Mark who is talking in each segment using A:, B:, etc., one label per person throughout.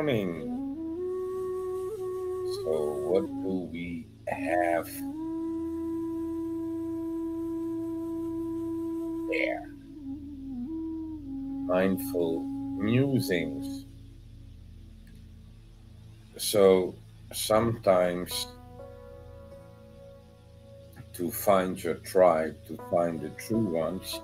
A: morning. So, what do we have there? Mindful musings. So, sometimes to find your tribe, to find the true ones,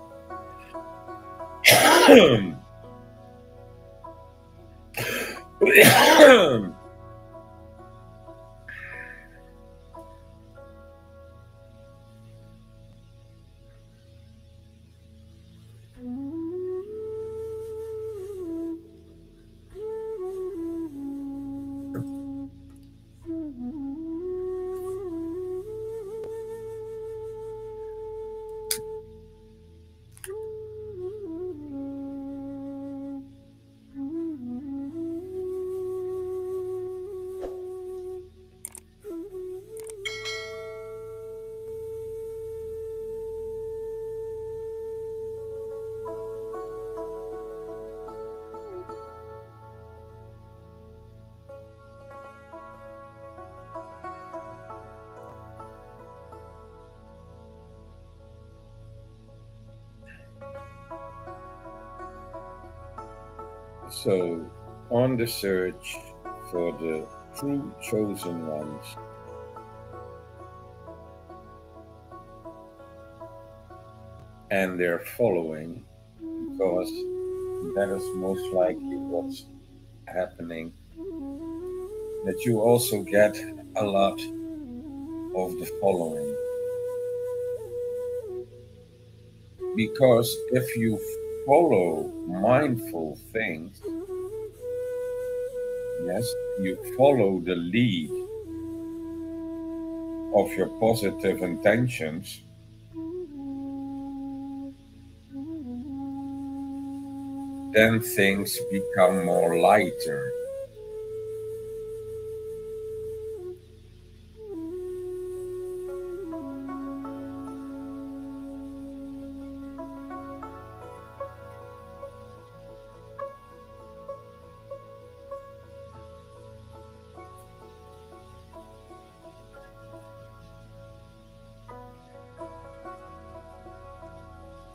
A: so on the search for the true chosen ones, and they're following, because that is most likely what's happening, that you also get a lot of the following. Because if you follow mindful things, yes, you follow the lead of your positive intentions, then things become more lighter.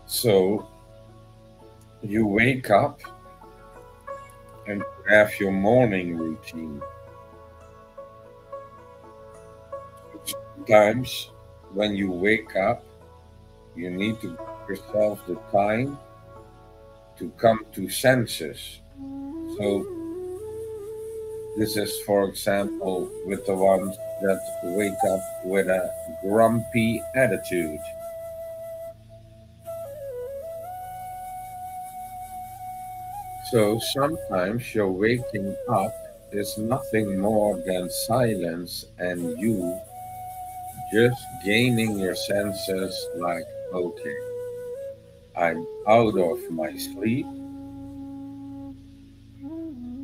A: So you wake up and have your morning routine. Sometimes when you wake up, you need to give yourself the time to come to senses. So this is, for example, with the ones that wake up with a grumpy attitude. So sometimes your waking up is nothing more than silence and you just gaining your senses like, okay, I'm out of my sleep,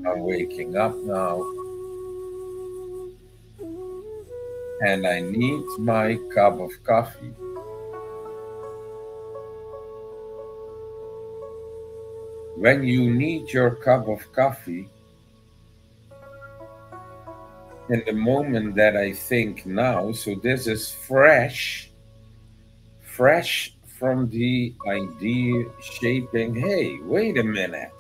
A: I'm waking up now, and I need my cup of coffee. When you need your cup of coffee, in the moment that I think now, so this is fresh from the idea shaping, hey, wait a minute.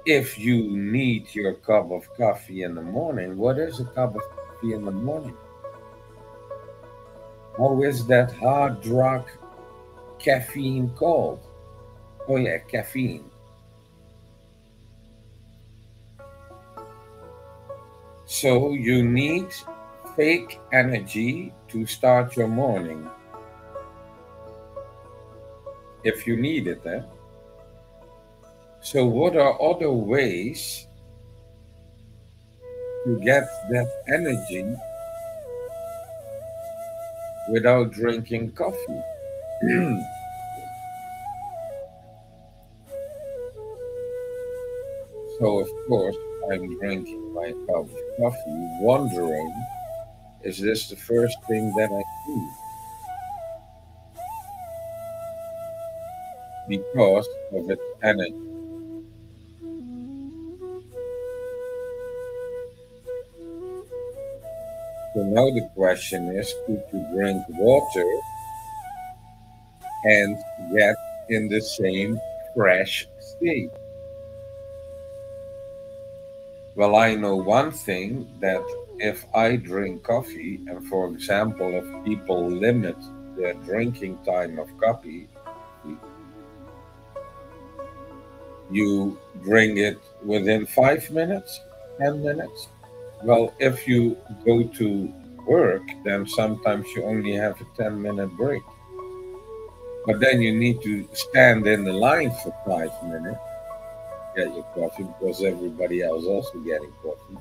A: If you need your cup of coffee in the morning, what is a cup of coffee in the morning? How is that hard rock caffeine called? Oh, yeah, caffeine. So you need fake energy to start your morning. If you need it, eh? So, what are other ways to get that energy without drinking coffee? So, of course, I'm drinking my cup of coffee, wondering, is this the first thing that I do? Because of its energy. So now the question is, could you drink water and get in the same fresh state? Well, I know one thing, that if I drink coffee, and for example, if people limit the drinking time of coffee, you drink it within 5 minutes, 10 minutes. Well, if you go to work, then sometimes you only have a 10-minute break. But then you need to stand in the line for 5 minutes, get your coffee, because everybody else also getting coffee.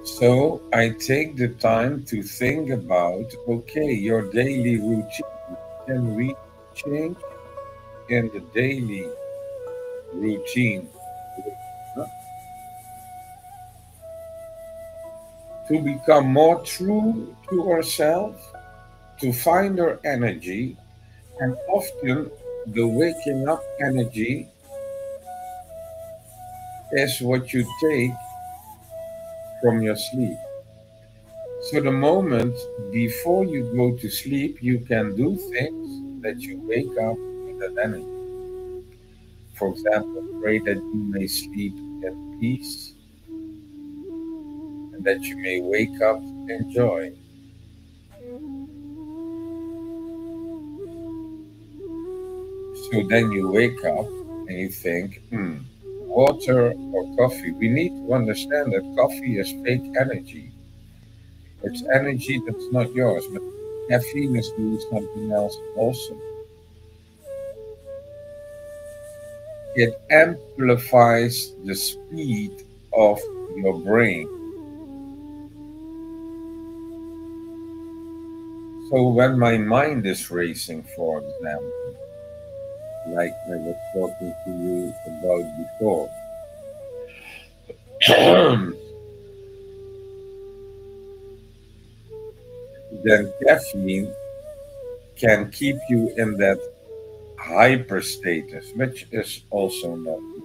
A: So I take the time to think about, okay, your daily routine. Can we change in the daily routine to become more true to ourselves, to find our energy? And often the waking up energy is what you take from your sleep. So the moment before you go to sleep, you can do things that you wake up with that energy. For example, pray that you may sleep in peace and that you may wake up in joy. So then you wake up and you think, water or coffee. We need to understand that coffee is fake energy. It's energy that's not yours, but caffeine is doing something else also. It amplifies the speed of your brain. So when my mind is racing, for example, like I was talking to you about before, then caffeine can keep you in that hyper status, which is also not good.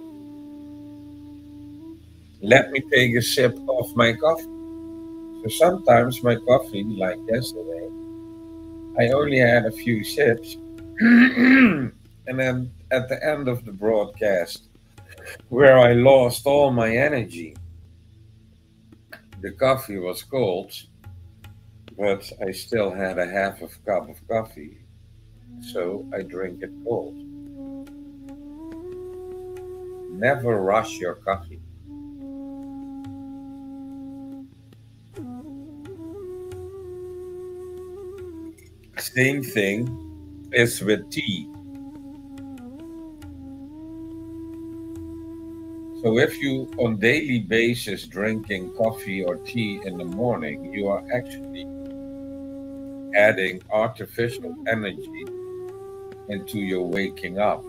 A: Let me take a sip of my coffee. So sometimes my coffee, like yesterday, I only had a few sips. And then at the end of the broadcast, where I lost all my energy, the coffee was cold, but I still had a half of cup of coffee, so I drink it cold. Never rush your coffee. Same thing is with tea. So if you on daily basis drinking coffee or tea in the morning, you are actually adding artificial energy into your waking up.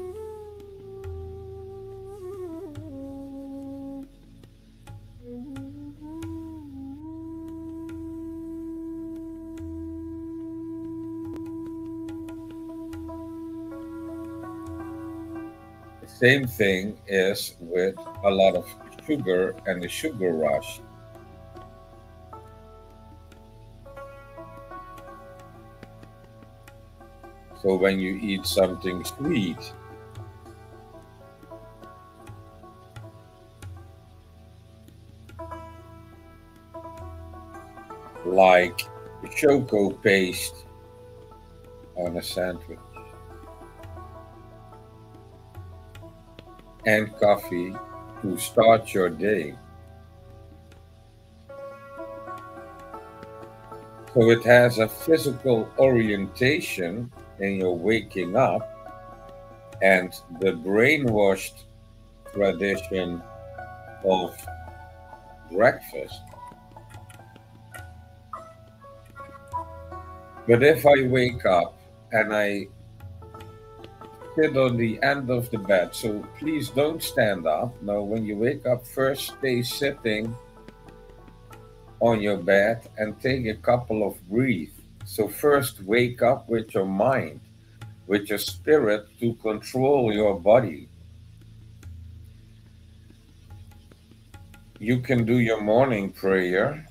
A: The same thing is with a lot of sugar and the sugar rush. So when you eat something sweet, like choco paste on a sandwich and coffee to start your day, so it has a physical orientation in your waking up, and the brainwashed tradition of breakfast But if I wake up and I sit on the end of the bed, so please don't stand up. No, when you wake up, first stay sitting on your bed and take a couple of breaths. So first wake up with your mind, with your spirit to control your body. You can do your morning prayer.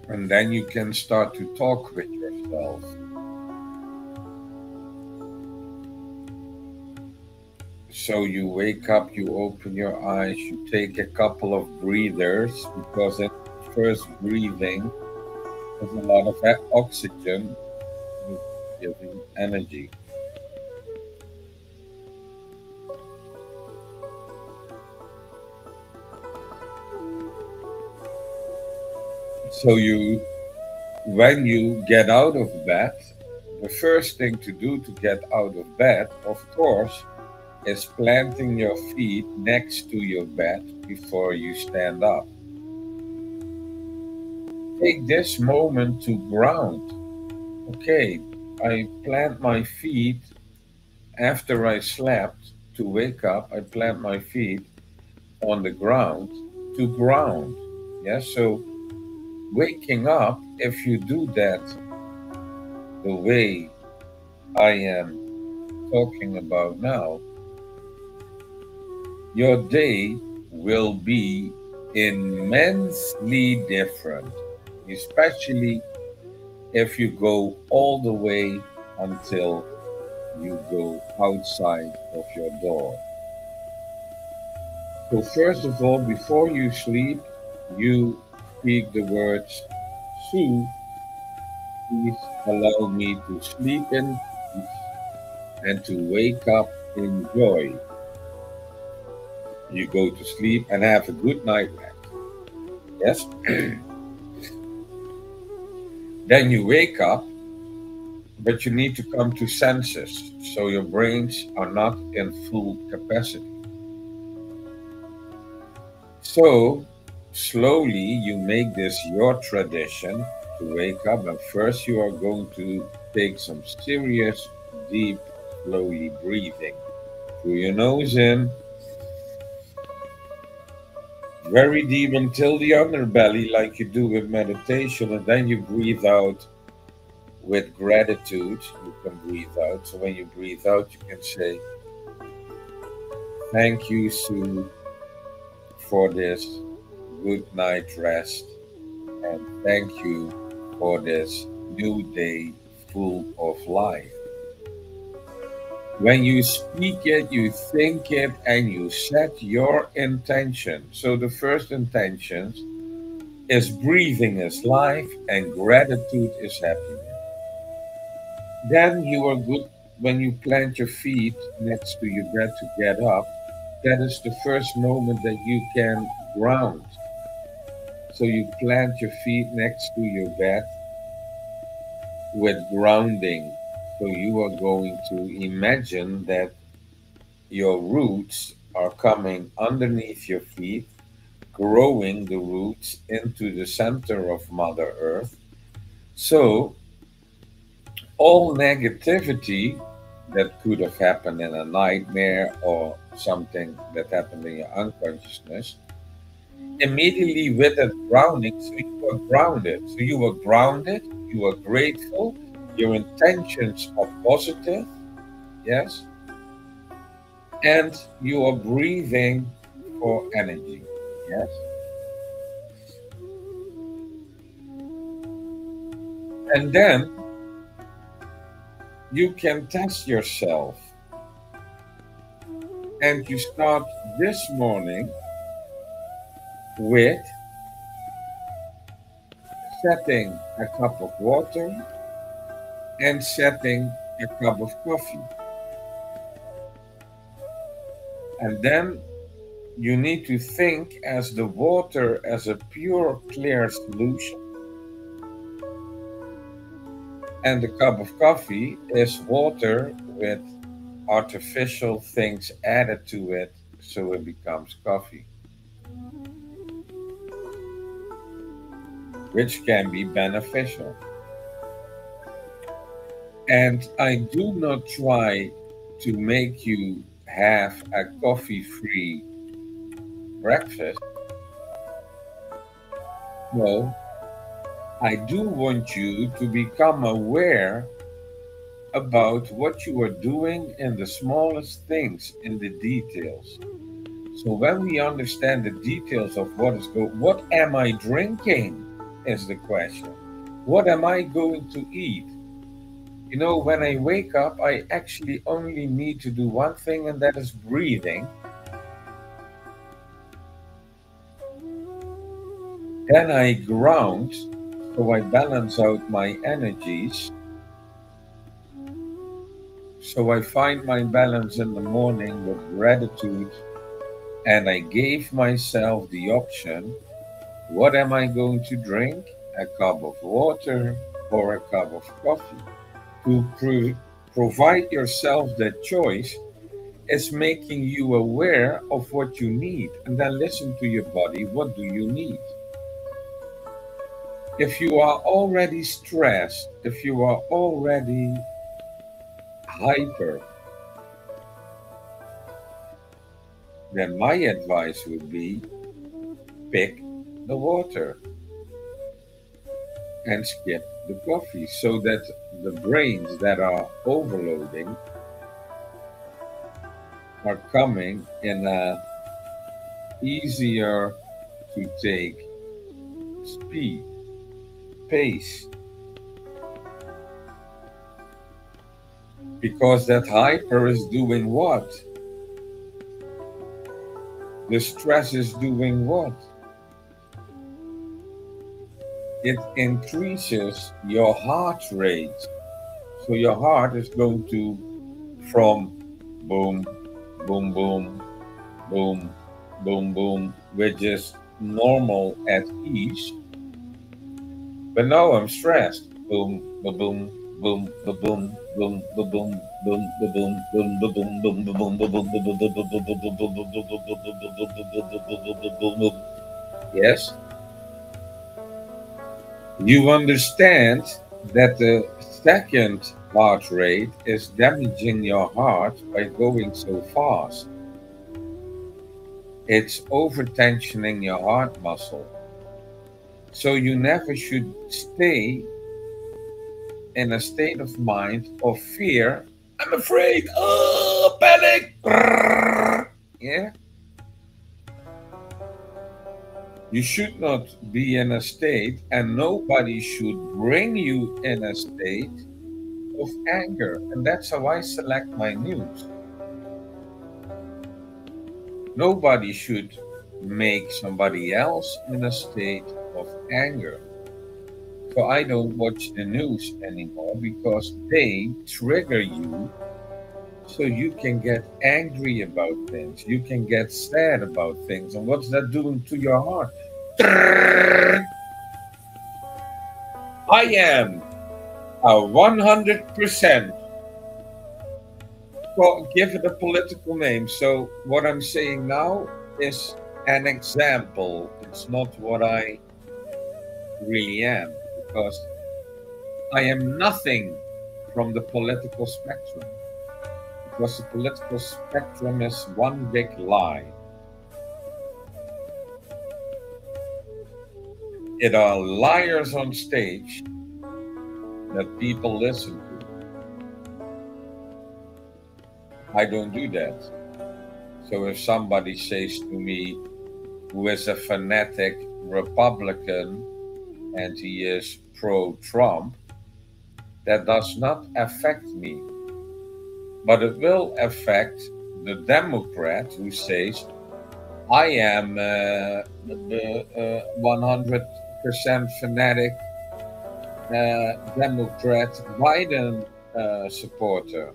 A: And then you can start to talk with yourself. So you wake up, you open your eyes, you take a couple of breathers because at first breathing there's a lot of oxygen giving energy. So when you get out of bed, the first thing to do to get out of bed, of course, is planting your feet next to your bed before you stand up. Take this moment to ground. Okay, I plant my feet after I slept to wake up. I plant my feet on the ground to ground. Yes, so waking up, if you do that the way I am talking about now, your day will be immensely different, especially if you go all the way until you go outside of your door. So, first of all, before you sleep, you speak the words, Sue, please allow me to sleep in peace and to wake up in joy. You go to sleep and have a good night rest. Yes? Then you wake up, but you need to come to senses. So your brains are not in full capacity. So slowly you make this your tradition to wake up, and first you are going to take some serious, deep, slowly breathing through your nose in, very deep until the underbelly, like you do with meditation, and then you breathe out with gratitude. You can breathe out. So when you breathe out, you can say, "Thank you, Sue, for this good night rest, and thank you for this new day full of life." When you speak it, you think it, and you set your intention. So the first intention is breathing is life and gratitude is happiness. Then you are good when you plant your feet next to your bed to get up. That is the first moment that you can ground. So you plant your feet next to your bed with grounding. So you are going to imagine that your roots are coming underneath your feet, growing the roots into the center of Mother Earth. So all negativity that could have happened in a nightmare or something that happened in your unconsciousness, immediately with that grounding, so you are grounded. So you are grounded, you are grateful, your intentions are positive, yes, and you are breathing for energy, yes. And then you can test yourself and you start this morning with setting a cup of water and setting a cup of coffee. And then you need to think as the water as a pure, clear solution. And the cup of coffee is water with artificial things added to it so it becomes coffee, which can be beneficial. And I do not try to make you have a coffee free breakfast. No, I do want you to become aware about what you are doing in the smallest things, in the details. So when we understand the details of what am I drinking is the question. What am I going to eat? You know, when I wake up, I actually only need to do one thing, and that is breathing. Then I ground, so I balance out my energies. So I find my balance in the morning with gratitude, and I gave myself the option, what am I going to drink? A cup of water or a cup of coffee? To provide yourself that choice is making you aware of what you need, and then listen to your body. What do you need? If you are already stressed, if you are already hyper, then my advice would be pick the water and skip the coffee so that the brains that are overloading are coming in a easier to take speed, pace. Because that hyper is doing what? The stress is doing what? It increases your heart rate. So your heart is going to, from boom, boom, boom, boom, boom, boom, which is normal at ease. But now I'm stressed. Boom, ba boom, boom, ba boom, boom, ba boom, boom, ba boom, boom, ba boom, boom, ba boom, ba boom, ba boom, ba boom, ba boom. Yes, you understand that the second heart rate is damaging your heart by going so fast. It's over-tensioning your heart muscle. So you never should stay in a state of mind of fear. I'm afraid. Oh, panic. Yeah. You should not be in a state, and nobody should bring you in a state of anger. And that's how I select my news. Nobody should make somebody else in a state of anger. So I don't watch the news anymore because they trigger you so you can get angry about things. You can get sad about things. And what's that doing to your heart? I am a 100%. Well, give it a political name. So what I'm saying now is an example. It's not what I really am, because I am nothing from the political spectrum. Because the political spectrum is one big lie. It are liars on stage that people listen to. I don't do that. So if somebody says to me, who is a fanatic Republican and he is pro-Trump, that does not affect me. But it will affect the Democrat who says, I am the 100% fanatic Democrat Biden supporter.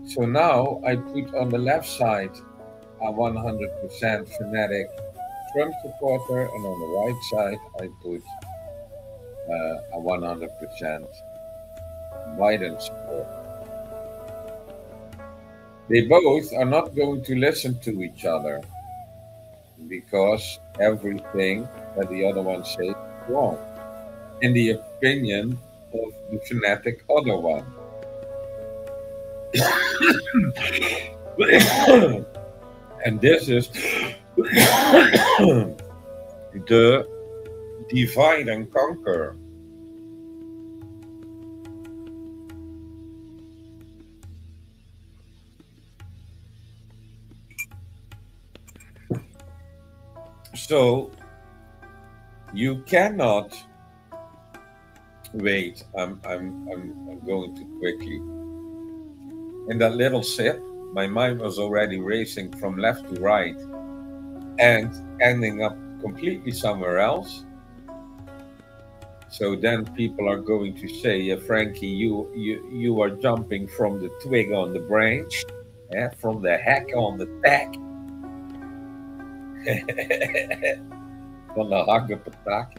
A: So now I put on the left side a 100% fanatic Trump supporter, and on the right side, I put a 100% Biden supporter. They both are not going to listen to each other because everything that the other one says is wrong, in the opinion of the fanatic other one. And this is the divide and conquer. So you cannot wait. I'm going too quickly. In that little sip, my mind was already racing from left to right and ending up completely somewhere else. So then people are going to say, yeah, Frankie, you are jumping from the twig on the branch, yeah, from the hack on the tack, van de hak op het tak.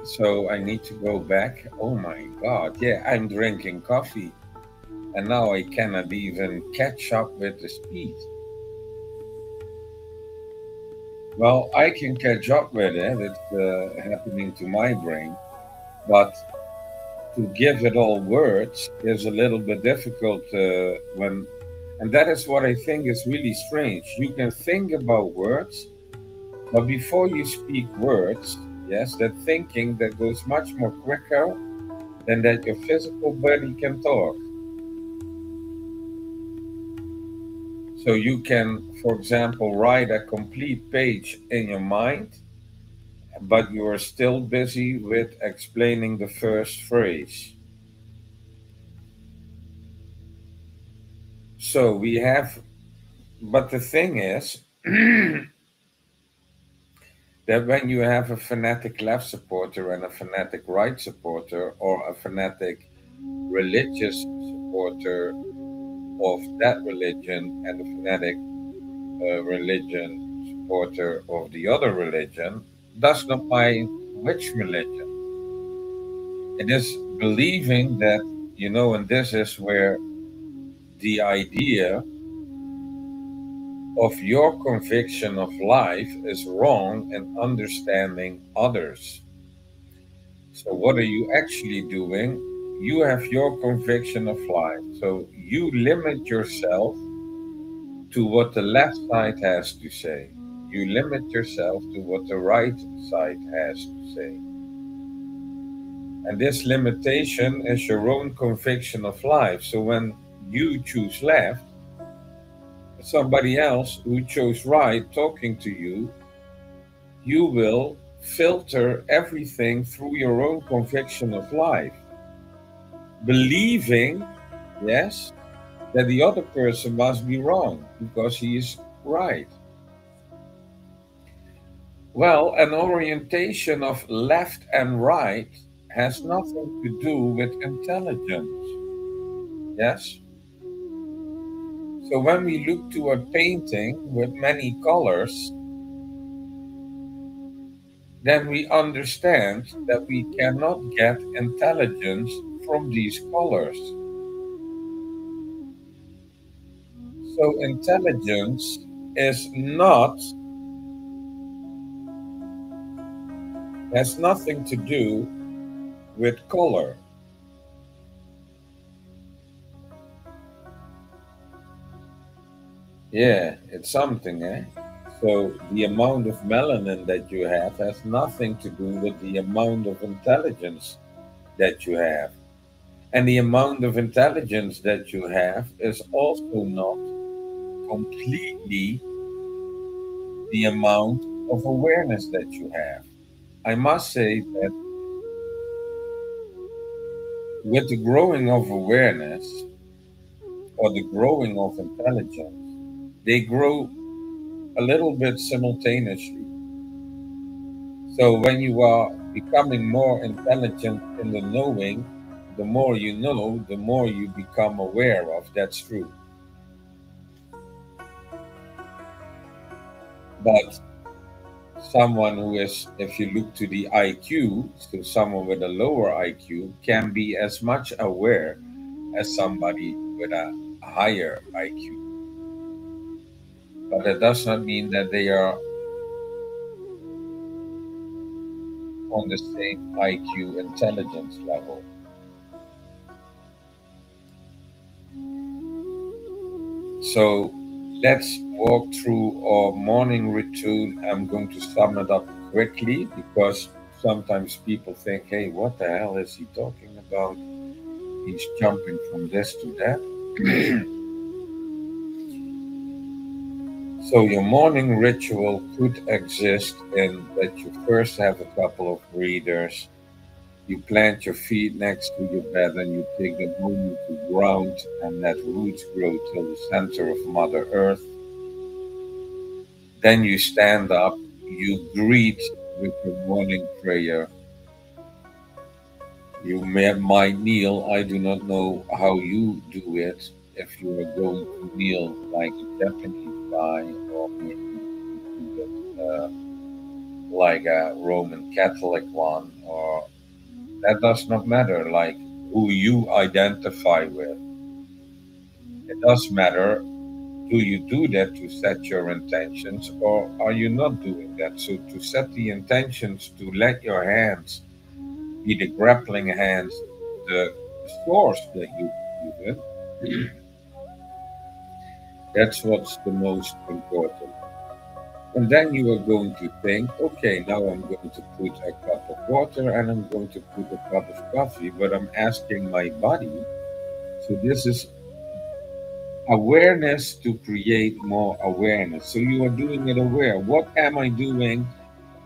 A: So I need to go back. Oh my God. Yeah, I'm drinking coffee. And now I cannot even catch up with the speed. Well, I can catch up with it. It's happening to my brain. But to give it all words is a little bit difficult when. And that is what I think is really strange. You can think about words, but before you speak words, yes, that thinking that goes much more quicker than that your physical body can talk. So you can, for example, write a complete page in your mind, but you are still busy with explaining the first phrase. So we have, but the thing is that when you have a fanatic left supporter and a fanatic right supporter, or a fanatic religious supporter of that religion and a fanatic religion supporter of the other religion, does not mind which religion. It is believing that, and this is where the idea of your conviction of life is wrong and understanding others. So, what are you actually doing? You have your conviction of life. So, you limit yourself to what the left side has to say. You limit yourself to what the right side has to say. And this limitation is your own conviction of life. So, when you choose left, somebody else who chose right talking to you, you will filter everything through your own conviction of life, believing, yes, that the other person must be wrong because he is right. Well, an orientation of left and right has nothing to do with intelligence. Yes? So when we look to a painting with many colors, then we understand that we cannot get intelligence from these colors. So intelligence is not, has nothing to do with color. Yeah, it's something, eh? So the amount of melanin that you have has nothing to do with the amount of intelligence that you have. And the amount of intelligence that you have is also not completely the amount of awareness that you have. I must say that with the growing of awareness or the growing of intelligence, they grow a little bit simultaneously. So when you are becoming more intelligent in the knowing, the more you know, the more you become aware of. That's true. But someone who is, if you look to the IQ, so someone with a lower IQ can be as much aware as somebody with a higher IQ. But that does not mean that they are on the same IQ intelligence level. So let's walk through our morning routine. I'm going to sum it up quickly because sometimes people think, hey, what the hell is he talking about? He's jumping from this to that. So your morning ritual could exist in that you first have a couple of breathers, you plant your feet next to your bed, and you take a moment to ground and let roots grow till the center of Mother Earth. Then you stand up, you greet with your morning prayer. Might kneel. I do not know how you do it. If you are going to kneel like a Japanese guy, or maybe you do it like a Roman Catholic one, or that does not matter, like who you identify with. It does matter, do you do that to set your intentions, or are you not doing that? So, to set the intentions to let your hands be the grappling hands, the source that you believe in, that's what's the most important. And then you are going to think, okay, now I'm going to put a cup of water and I'm going to put a cup of coffee, but I'm asking my body. So this is awareness to create more awareness. So you are doing it aware. What am I doing?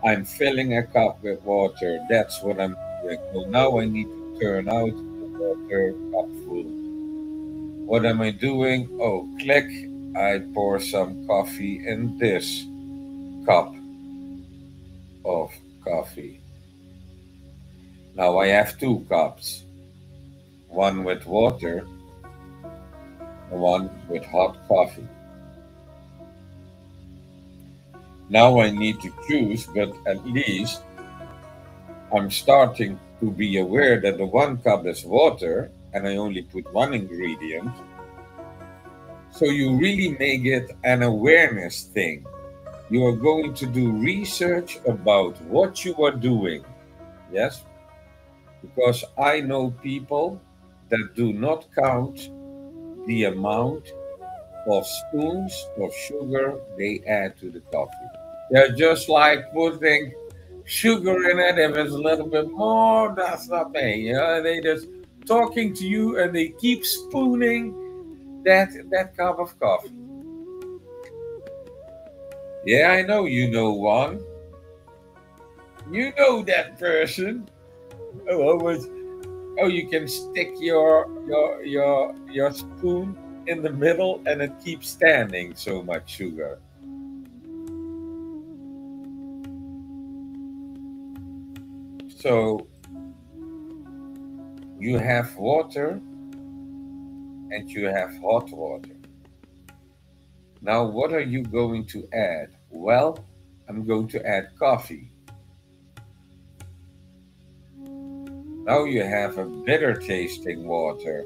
A: I'm filling a cup with water. That's what I'm doing. Well, now I need to turn out the water cup full. What am I doing? Oh, click. I pour some coffee in this cup of coffee. Now I have two cups, one with water and one with hot coffee. Now I need to choose, but at least I'm starting to be aware that the one cup is water and I only put one ingredient. So you really make it an awareness thing. You are going to do research about what you are doing. Yes? Because I know people that do not count the amount of spoons of sugar they add to the coffee. They're just like putting sugar in it. If it's a little bit more, that's not me. You know, they just talking to you and they keep spooning that cup of coffee. Yeah, I know you know one. You know that person. Oh, you can stick your spoon in the middle and it keeps standing. So much sugar. So you have water and you have hot water. Now, what are you going to add? Well, I'm going to add coffee. Now you have a bitter tasting water.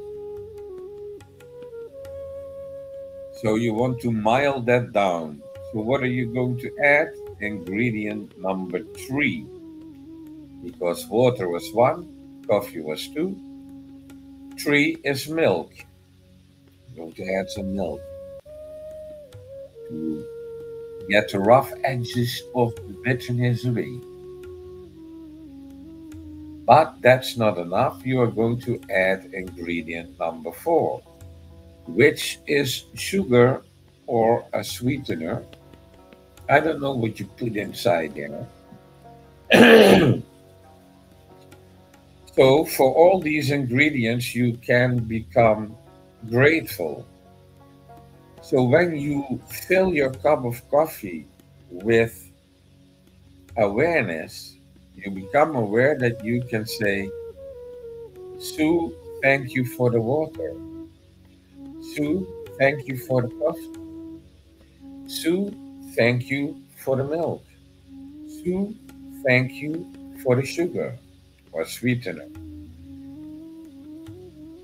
A: So you want to mild that down. So what are you going to add? Ingredient number 3. Because water was 1, coffee was 2, 3 is milk. I'm going to add some milk to get the rough edges of the bitterness away. But that's not enough. You are going to add ingredient number 4, which is sugar or a sweetener. I don't know what you put inside there. So, for all these ingredients, you can become grateful. So, when you fill your cup of coffee with awareness, you become aware that you can say, Sue, thank you for the water. Sue, thank you for the coffee. Sue, thank you for the milk. Sue, thank you for the sugar or sweetener.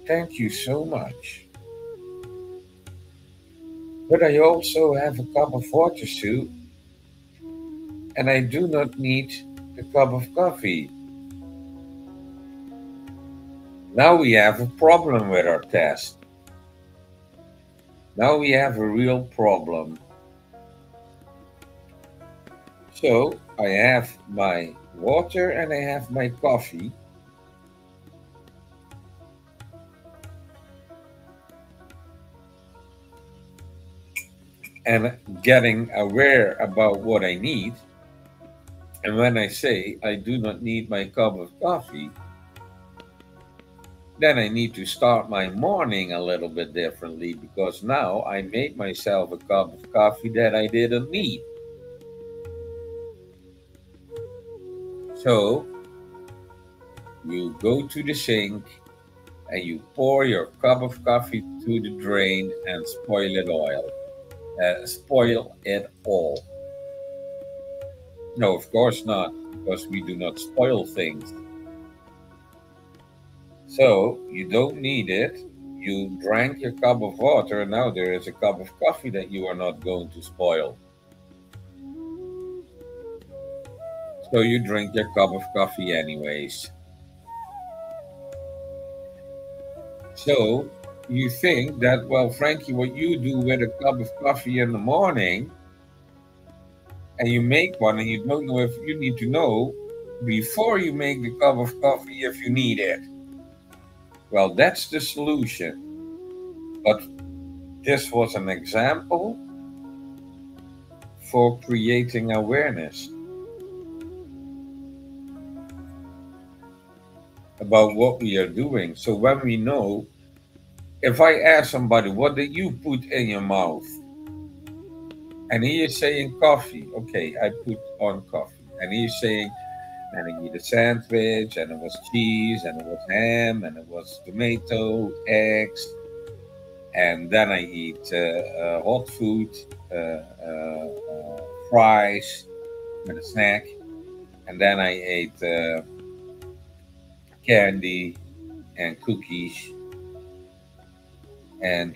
A: Thank you so much. But I also have a cup of water, Sue, and I do not need the cup of coffee. Now we have a problem with our test. Now we have a real problem. So I have my water and I have my coffee. And getting aware about what I need. And when I say I do not need my cup of coffee, then I need to start my morning a little bit differently because now I made myself a cup of coffee that I didn't need. So you go to the sink and you pour your cup of coffee to the drain and spoil it all. No, of course not, because we do not spoil things. So you don't need it. You drank your cup of water, and now there is a cup of coffee that you are not going to spoil. So you drink your cup of coffee anyways. So you think that, well, Frankie, what you do with a cup of coffee in the morning, and you make one, and you don't know if you need to know before you make the cup of coffee if you need it. Well, that's the solution. But this was an example for creating awareness about what we are doing. So when we know, if I ask somebody, what did you put in your mouth? And he is saying coffee. Okay, I put on coffee. And he is saying, and I eat a sandwich, and it was cheese, and it was ham, and it was tomato, eggs, and then I eat hot food, fries with a snack, and then I ate candy and cookies, and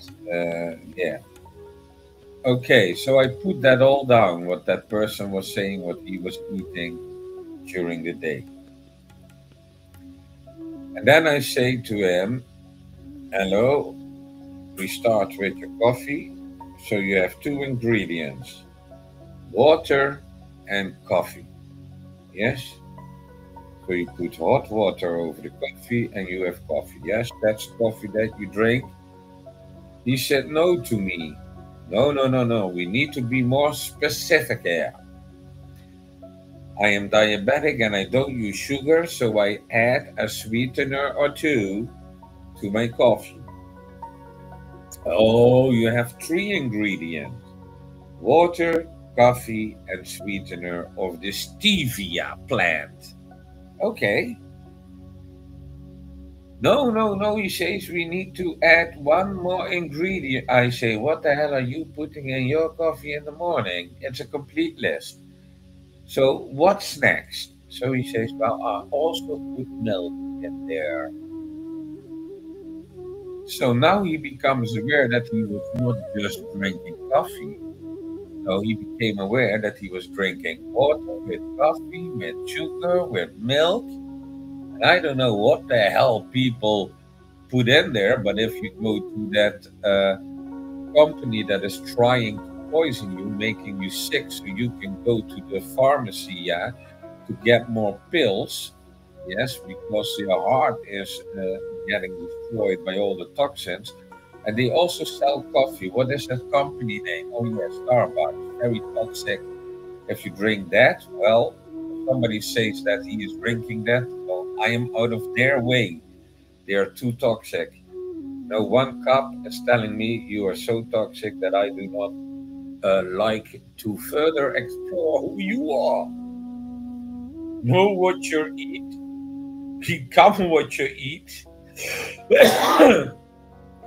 A: yeah. Okay, so I put that all down, what that person was saying, what he was eating during the day. And then I say to him, hello, we start with your coffee. So you have two ingredients, water and coffee. Yes? So you put hot water over the coffee and you have coffee. Yes, that's coffee that you drink. He said no to me. No, no, no, no. We need to be more specific here. I am diabetic and I don't use sugar, so I add a sweetener or two to my coffee. Oh, you have three ingredients, water, coffee, and sweetener of the stevia plant. Okay. No, no, no, he says we need to add one more ingredient. I say, what the hell are you putting in your coffee in the morning? It's a complete list. So what's next? So he says, well, I also put milk in there. So now he becomes aware that he was not just drinking coffee. So he became aware that he was drinking water with coffee, with sugar, with milk. And I don't know what the hell people put in there, but if you go to that company that is trying to poison you, making you sick, so you can go to the pharmacy, yeah, to get more pills, Yes, because your heart is getting destroyed by all the toxins. And they also sell coffee. What is that company name? Oh, yes, Starbucks. Very toxic. If you drink that, well, if somebody says that he is drinking that, well, I am out of their way. They are too toxic. No, one cup is telling me you are so toxic that I do not like to further explore who you are. Know what you eat, become what you eat.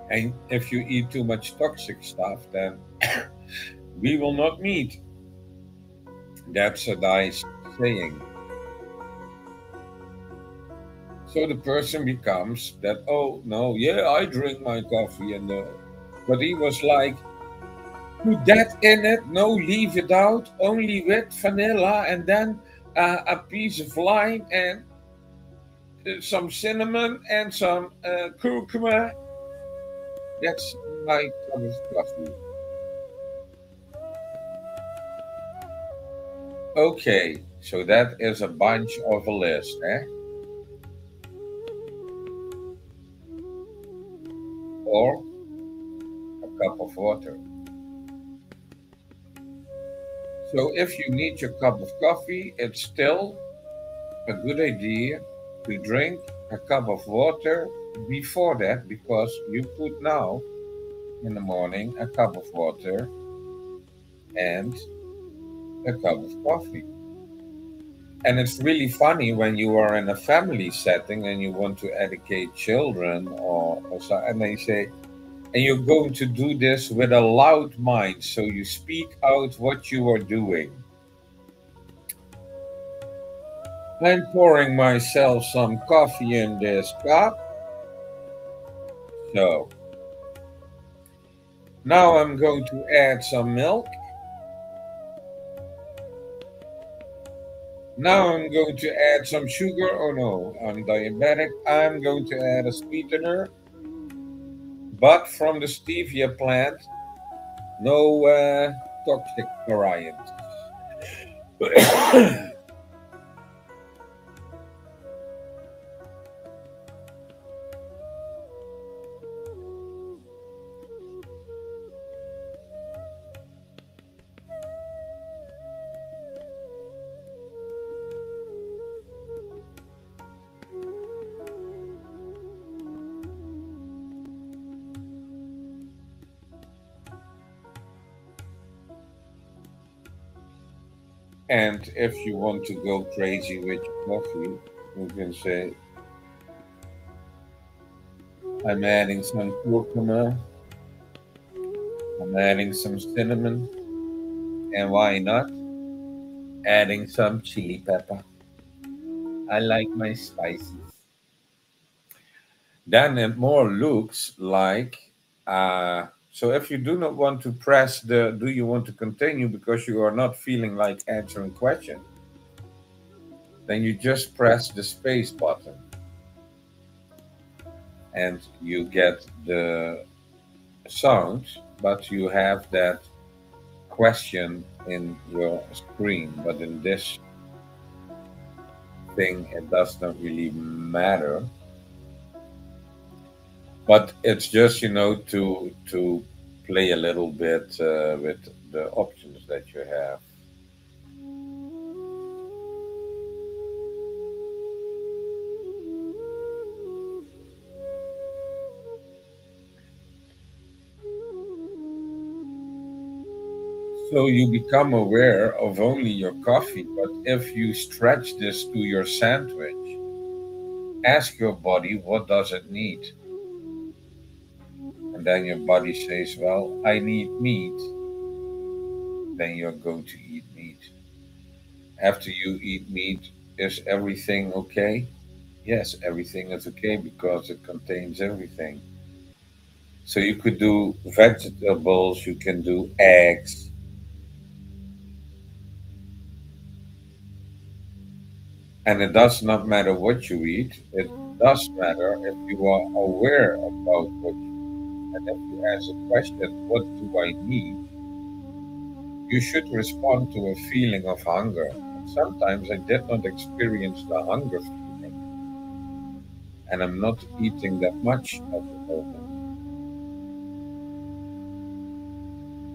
A: And if you eat too much toxic stuff, then we will not meet. That's a nice saying. So the person becomes that, oh, no, yeah, I drink my coffee. But he was like, put that in it, no, leave it out, only with vanilla and then a piece of lime and some cinnamon and some curcuma. That's my cup of coffee. Okay, so that is a bunch of a list, eh? Or a cup of water. So if you need your cup of coffee, it's still a good idea to drink a cup of water before that because you put now in the morning a cup of water and a cup of coffee. And it's really funny when you are in a family setting and you want to educate children or so, and they say, and you're going to do this with a loud mind. So you speak out what you are doing. I'm pouring myself some coffee in this cup. So now I'm going to add some milk. Now I'm going to add some sugar. Oh no, I'm diabetic. I'm going to add a sweetener, but from the stevia plant, no toxic variants. And if you want to go crazy with your coffee, you can say, I'm adding some curcuma, I'm adding some cinnamon, and why not? Adding some chili pepper. I like my spices. Then it more looks like, so if you do not want to press the, do you want to continue because you are not feeling like answering questions, then you just press the space button and you get the sound, but you have that question in your screen. But in this thing, it does not really matter. But it's just to play a little bit with the options that you have. So you become aware of only your coffee, but if you stretch this to your sandwich, ask your body what does it need, and then your body says, "Well, I need meat." Then you're going to eat meat. After you eat meat, is everything okay? Yes, everything is okay because it contains everything. So you could do vegetables, you can do eggs, and it does not matter what you eat. It does matter if you are aware about what you eat. And if you ask a question, what do I need? You should respond to a feeling of hunger. And sometimes I did not experience the hunger feeling. and I'm not eating that much at the moment,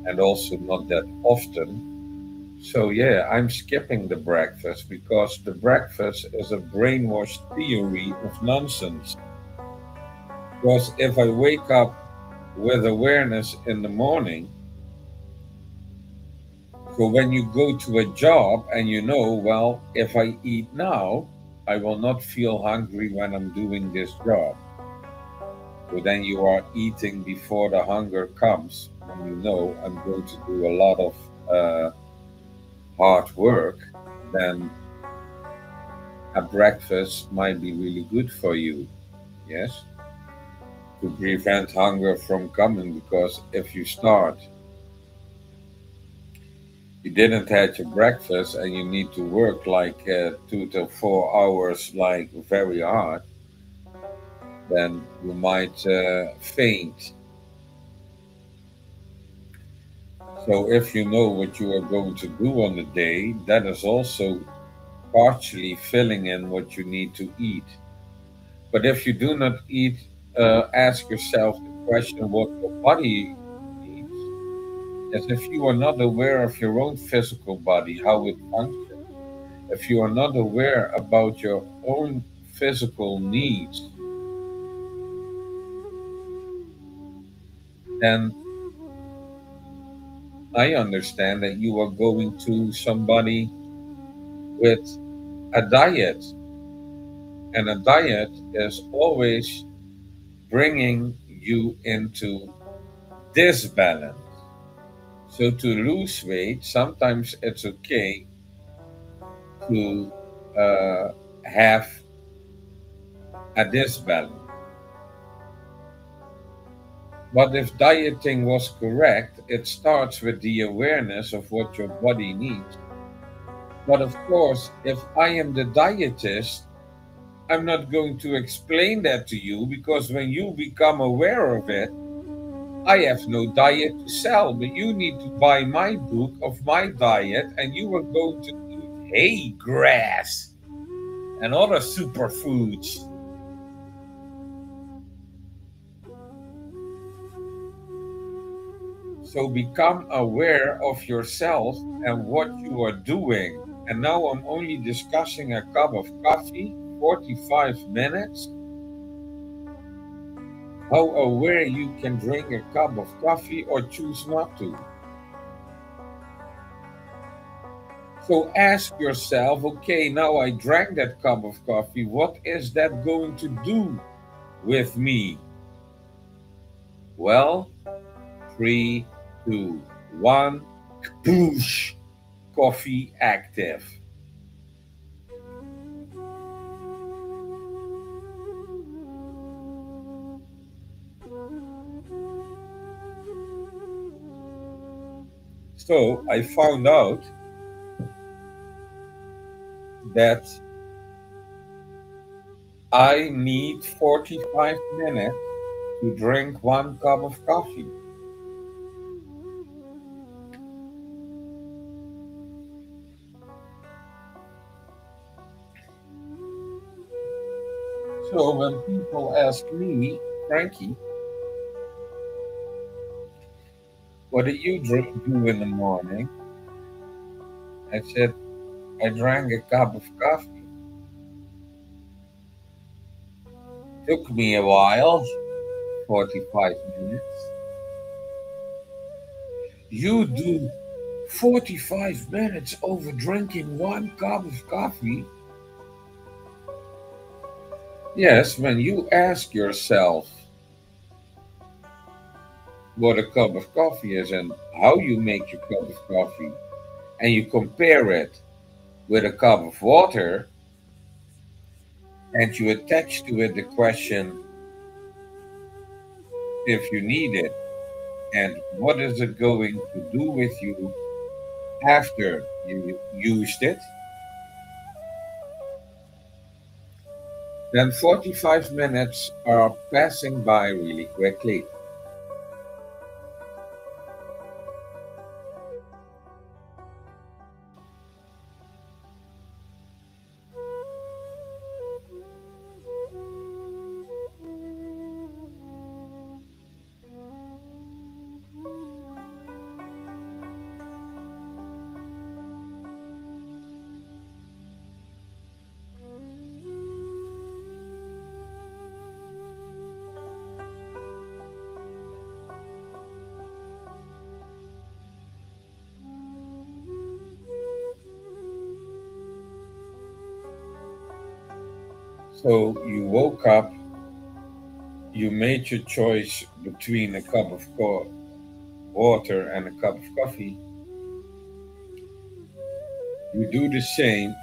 A: and also not that often. So yeah, I'm skipping the breakfast because the breakfast is a brainwashed theory of nonsense. Because if I wake up with awareness in the morning, so when you go to a job and you know, well, if I eat now, I will not feel hungry when I'm doing this job. So then you are eating before the hunger comes when you know I'm going to do a lot of hard work, then a breakfast might be really good for you. Yes, to prevent hunger from coming, because if you start, you didn't have your breakfast and you need to work like 2 to 4 hours, like very hard, then you might faint. So if you know what you are going to do on the day, that is also partially filling in what you need to eat. But if you do not eat, ask yourself the question what your body needs, as if you are not aware of your own physical body, how it functions, if you are not aware about your own physical needs, then I understand that you are going to somebody with a diet, and a diet is always bringing you into disbalance. So to lose weight, sometimes it's okay to uh, have a disbalance. But if dieting was correct, it starts with the awareness of what your body needs. But of course, if I am the dietist, I'm not going to explain that to you, because when you become aware of it, I have no diet to sell, but you need to buy my book of my diet and you are going to eat hay grass and other superfoods. So become aware of yourself and what you are doing. And now I'm only discussing a cup of coffee, 45 minutes. How aware you can drink a cup of coffee or choose not to. So ask yourself, okay, now I drank that cup of coffee. What is that going to do with me? Well, three, two, one, push, coffee active. So I found out that I need 45 minutes to drink one cup of coffee. So when people ask me, Frankie, what do you do in the morning? I said, I drank a cup of coffee. Took me a while, 45 minutes. You do 45 minutes over drinking one cup of coffee? Yes, when you ask yourself what a cup of coffee is and how you make your cup of coffee, and you compare it with a cup of water, and you attach to it the question if you need it and what is it going to do with you after you used it, then 45 minutes are passing by really quickly. So you woke up, you made your choice between a cup of water and a cup of coffee. You do the same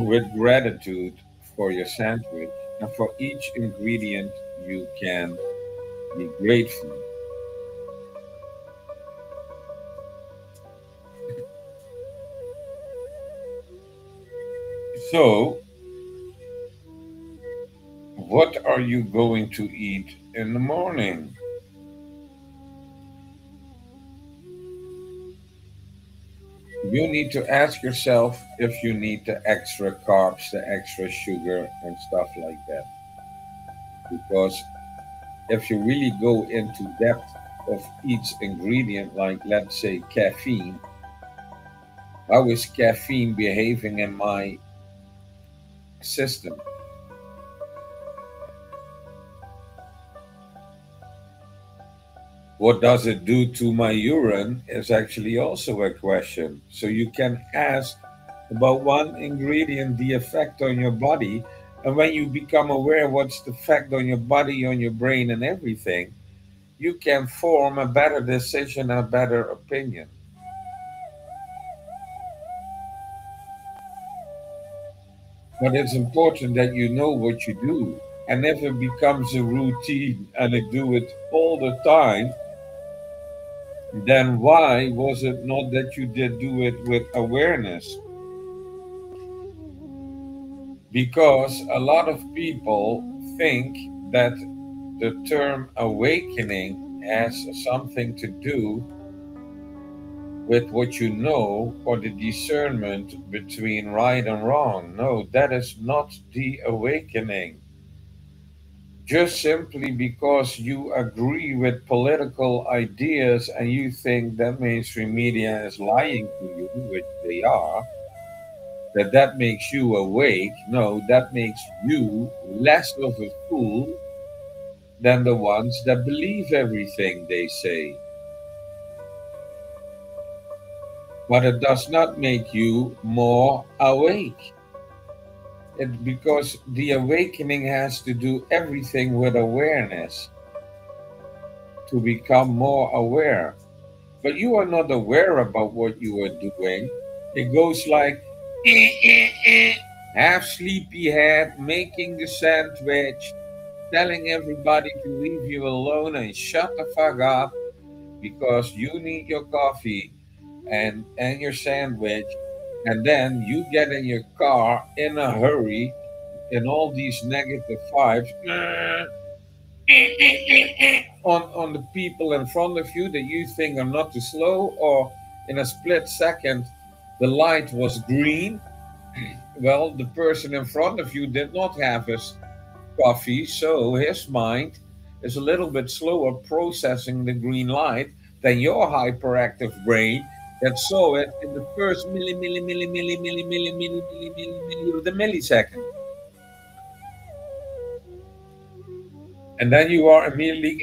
A: with gratitude for your sandwich, and for each ingredient you can be grateful. So, what are you going to eat in the morning? You need to ask yourself if you need the extra carbs, the extra sugar, and stuff like that. Because if you really go into depth of each ingredient, like let's say caffeine, how is caffeine behaving in my system? What does it do to my urine is actually also a question. So you can ask about one ingredient, the effect on your body. And when you become aware what's the effect on your body, on your brain, and everything, you can form a better decision, a better opinion. But it's important that you know what you do. And if it becomes a routine and I do it all the time, then why was it not that you did do it with awareness? Because a lot of people think that the term awakening has something to do with what you know or the discernment between right and wrong. No, that is not the awakening. Just simply because you agree with political ideas and you think that mainstream media is lying to you, which they are, that makes you awake. No, that makes you less of a fool than the ones that believe everything they say. But it does not make you more awake. Because the awakening has to do everything with awareness to become more aware. But you are not aware about what you are doing. It goes like half sleepy head, making the sandwich, telling everybody to leave you alone and shut the fuck up because you need your coffee and your sandwich, and then you get in your car in a hurry in all these negative vibes on the people in front of you that you think are not too slow, or in a split second the light was green. Well, the person in front of you did not have his coffee, so his mind is a little bit slower processing the green light than your hyperactive brain that saw it in the first milli of the millisecond. And then you are immediately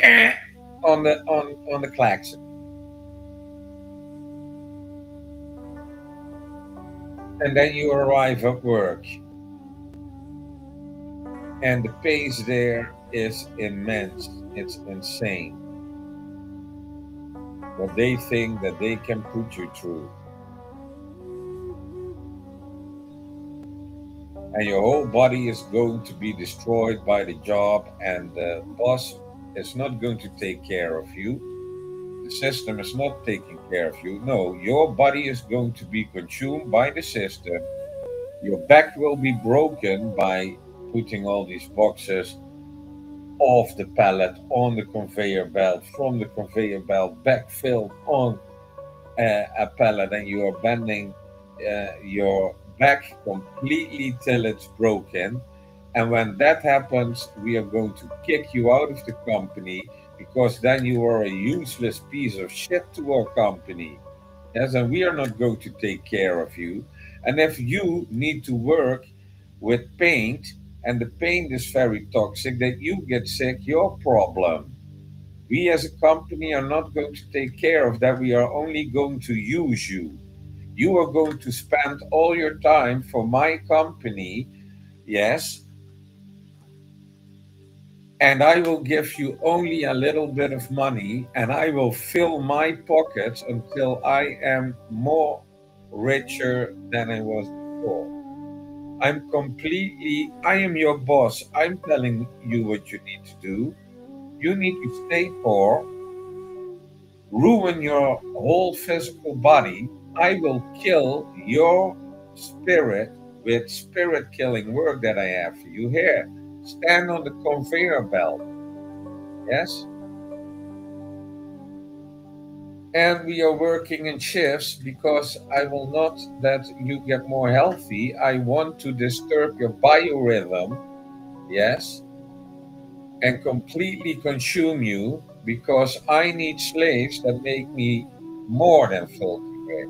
A: on the klaxon. And then you arrive at work, and the pace there is immense. It's insane what they think that they can put you through. And your whole body is going to be destroyed by the job, and the boss is not going to take care of you. The system is not taking care of you. No, your body is going to be consumed by the system. Your back will be broken by putting all these boxes off the pallet on the conveyor belt, from the conveyor belt back filled on a pallet, and you are bending your back completely till it's broken. And when that happens, we are going to kick you out of the company, because then you are a useless piece of shit to our company. Yes, and we are not going to take care of you. And if you need to work with paint, and the paint is very toxic, that you get sick, your problem. We as a company are not going to take care of that. We are only going to use you. You are going to spend all your time for my company, yes, and I will give you only a little bit of money, and I will fill my pockets until I am more richer than I was before. I am your boss. I'm telling you what you need to do. You need to stay poor, ruin your whole physical body. I will kill your spirit with spirit killing work that I have for you here. Stand on the conveyor belt. Yes? And we are working in shifts because I will not that you get more healthy. I want to disturb your biorhythm, yes, and completely consume you because I need slaves that make me more than filthy rich.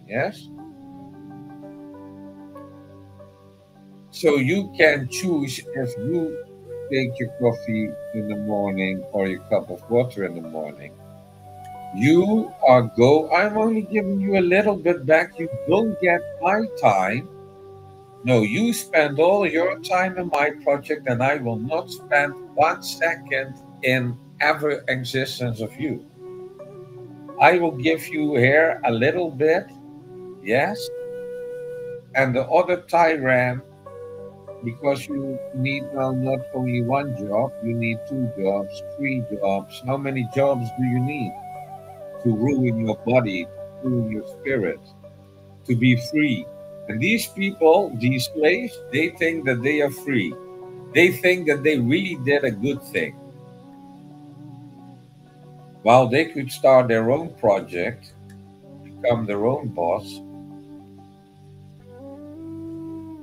A: Yes? So you can choose if you take your coffee in the morning or your cup of water in the morning. I'm only giving you a little bit back. You don't get my time. No, you spend all your time in my project, and I will not spend 1 second in ever existence of you. I will give you here a little bit, yes, and the other tyrant, because you need now not only one job, you need 2 jobs, 3 jobs. How many jobs do you need to ruin your body, to ruin your spirit, to be free? And these people, these slaves, they think that they are free. They think that they really did a good thing. While they could start their own project, become their own boss.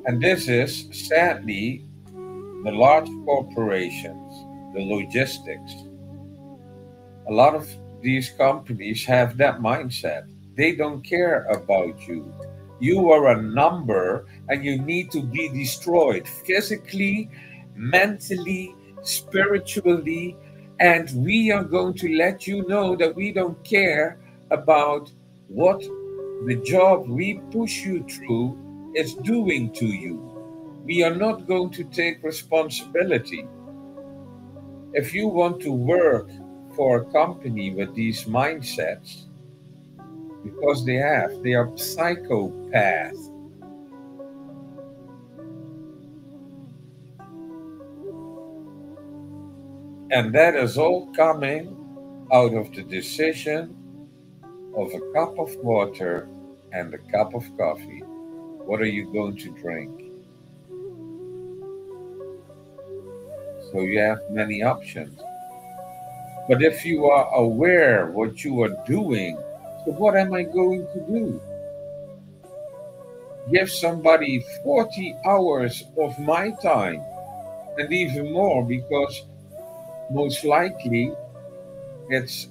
A: And this is sadly the large corporations, the logistics. A lot of these companies have that mindset. They don't care about you. You are a number and you need to be destroyed physically, mentally, spiritually. And we are going to let you know that we don't care about what the job we push you through is doing to you. We are not going to take responsibility. If you want to work for a company with these mindsets, because they are psychopaths. And that is all coming out of the decision of a cup of water and a cup of coffee. What are you going to drink? So you have many options. But if you are aware what you are doing, so what am I going to do? Give somebody 40 hours of my time and even more, because most likely it's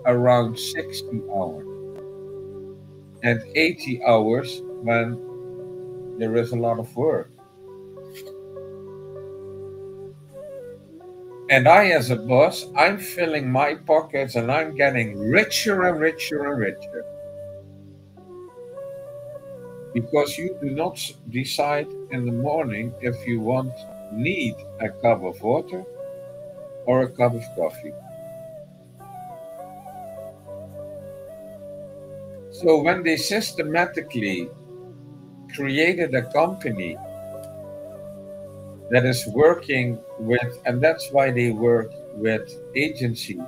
A: around 60 hours and 80 hours when there is a lot of work. And I, as a boss, I'm filling my pockets and I'm getting richer and richer and richer. Because you do not decide in the morning if you need a cup of water or a cup of coffee. So when they systematically created a company that is working with, and that's why they work with agencies,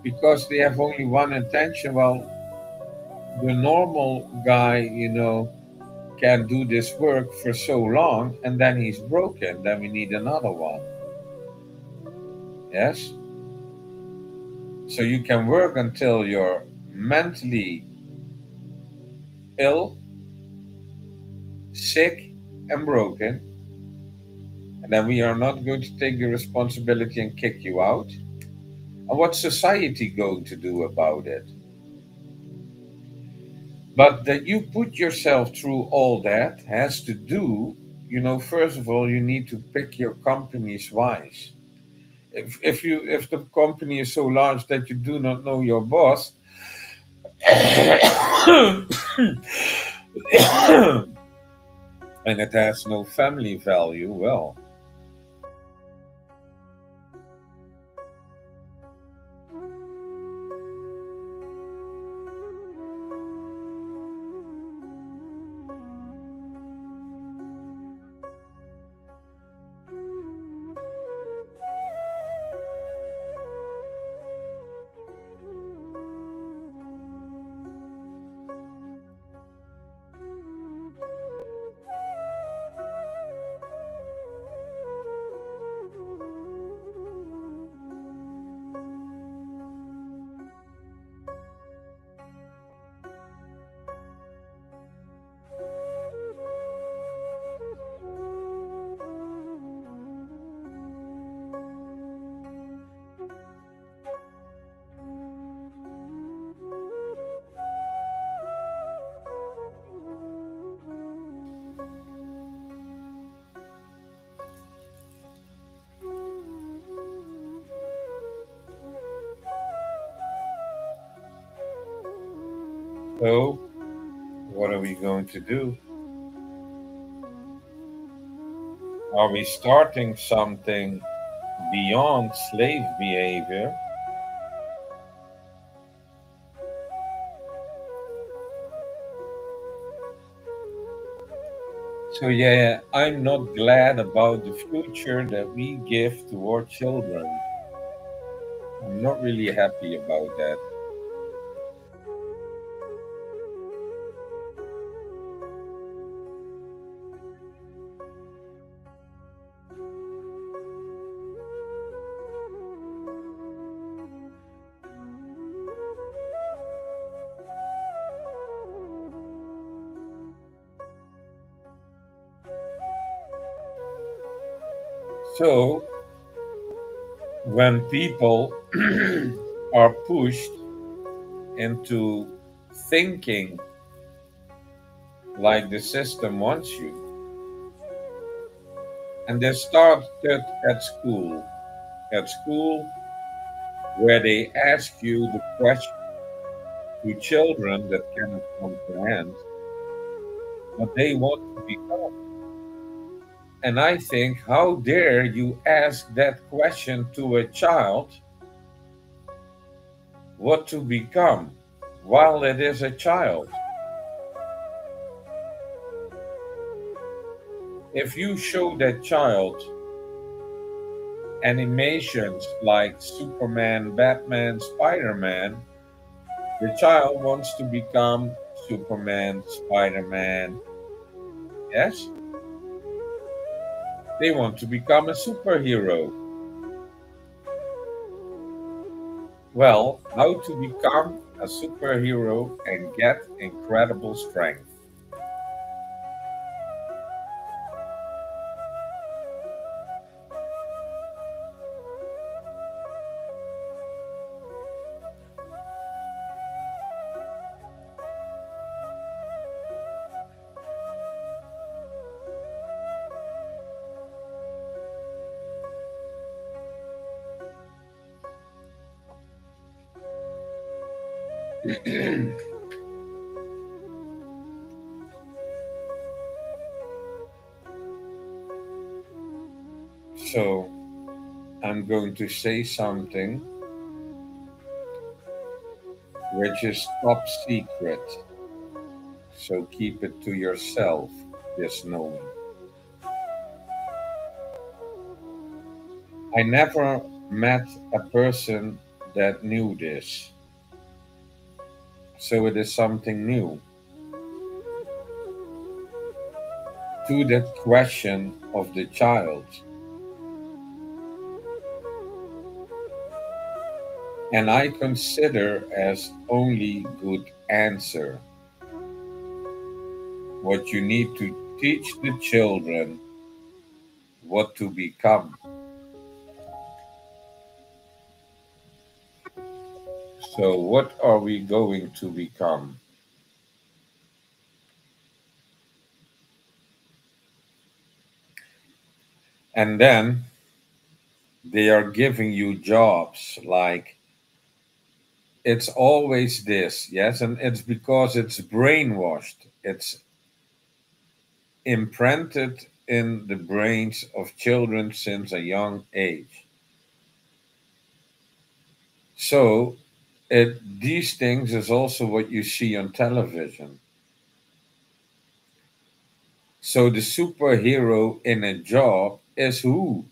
A: because they have only one intention. Well, the normal guy, can do this work for so long and then he's broken, then we need another one. Yes? So you can work until you're mentally ill, sick, and broken, and then we are not going to take the responsibility and kick you out. And what's society going to do about it? But that you put yourself through all that has to do, first of all, you need to pick your companies wise. If the company is so large that you do not know your boss, and it has no family value, well, So, what are we going to do? Are we starting something beyond slave behavior? So, yeah, I'm not glad about the future that we give to our children. I'm not really happy about that. So, when people are pushed into thinking like the system wants you, and they start that at school, where they ask you the question to children that cannot comprehend what they want to become. And I think, how dare you ask that question to a child, what to become, while it is a child? If you show that child animations like Superman, Batman, Spider Man, the child wants to become Superman, Spider Man. Yes? They want to become a superhero. Well, how to become a superhero and get incredible strength. So, I'm going to say something which is top secret. So, keep it to yourself, this knowing. I never met a person that knew this. So, it is something new. To that question of the child, and I consider as only good answer what you need to teach the children what to become. So, what are we going to become? And then they are giving you jobs like it's always this, yes, and it's because it's brainwashed, it's imprinted in the brains of children since a young age. So, these things is also what you see on television. So, the superhero in a job is who?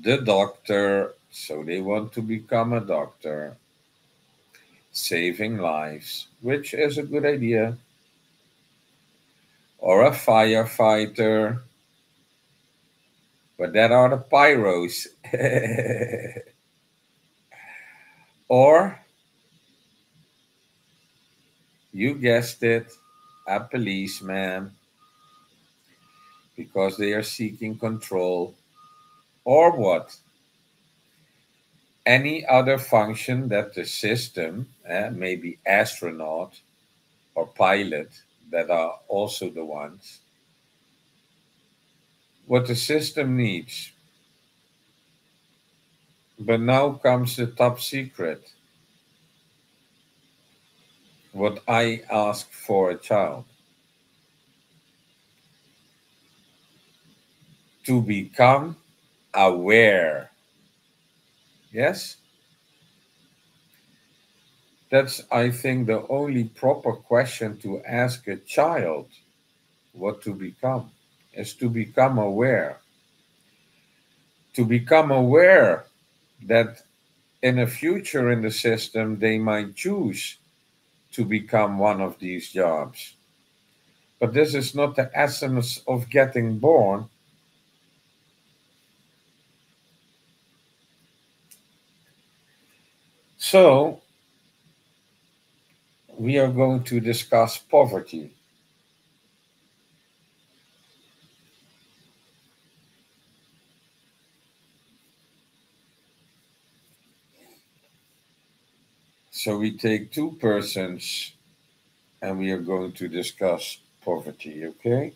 A: The doctor. So, they want to become a doctor, saving lives, which is a good idea. Or a firefighter, but that are the pyros. Or, you guessed it, a policeman, because they are seeking control. Or what? Any other function that the system, maybe astronaut or pilot, that are also the ones, what the system needs. But now comes the top secret. what I ask for a child, to become aware. Yes? That's, I think, the only proper question to ask a child what to become, is to become aware. To become aware that in a future in the system, they might choose to become one of these jobs. But this is not the essence of getting born. So, we are going to discuss poverty. So, we take two persons and we are going to discuss poverty, okay?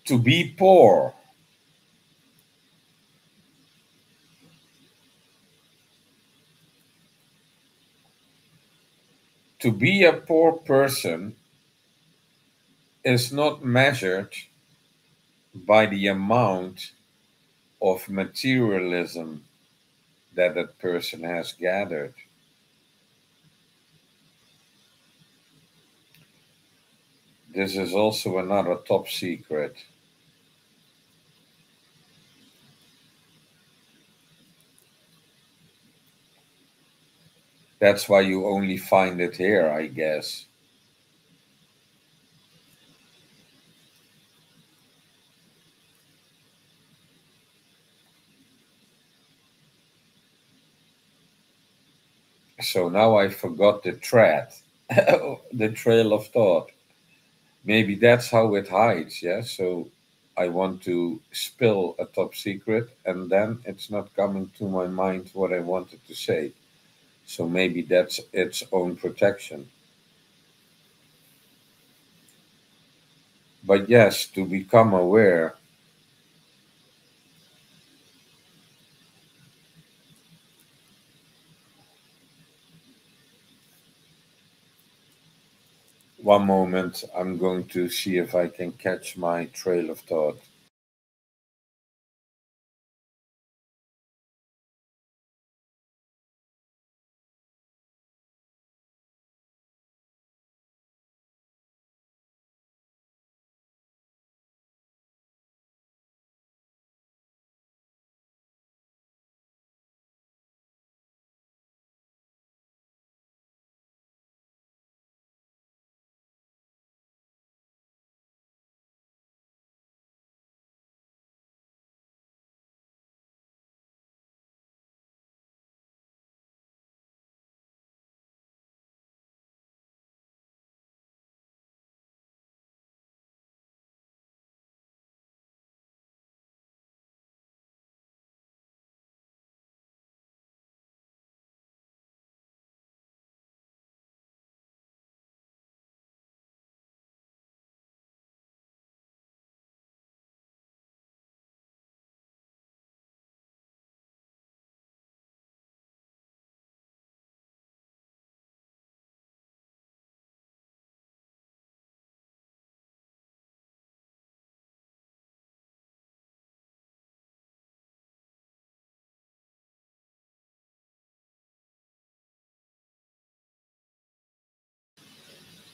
A: To be poor, to be a poor person is not measured by the amount of materialism that that person has gathered. This is also another top secret. That's why you only find it here, I guess. So now I forgot the thread, the trail of thought. Maybe that's how it hides, yeah? So I want to spill a top secret and then it's not coming to my mind what I wanted to say. So maybe that's its own protection. But yes, to become aware, one moment, I'm going to see if I can catch my trail of thought.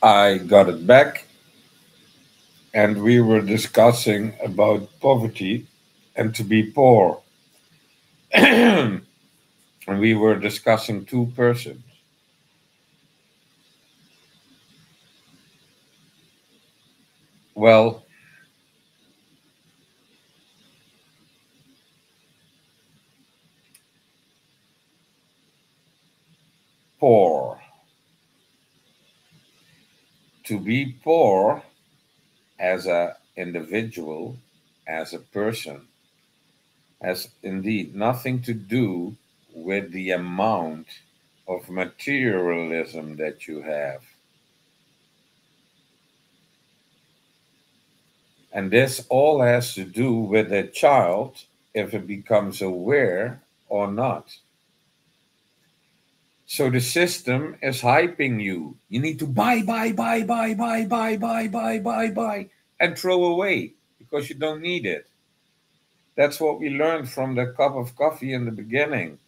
A: I got it back, and we were discussing about poverty and to be poor. And we were discussing two persons. Well, poor. To be poor as a individual, as a person, has indeed nothing to do with the amount of materialism that you have. And this all has to do with a child if it becomes aware or not. So the system is hyping you. You need to buy, and throw away because you don't need it. That's what we learned from the cup of coffee in the beginning.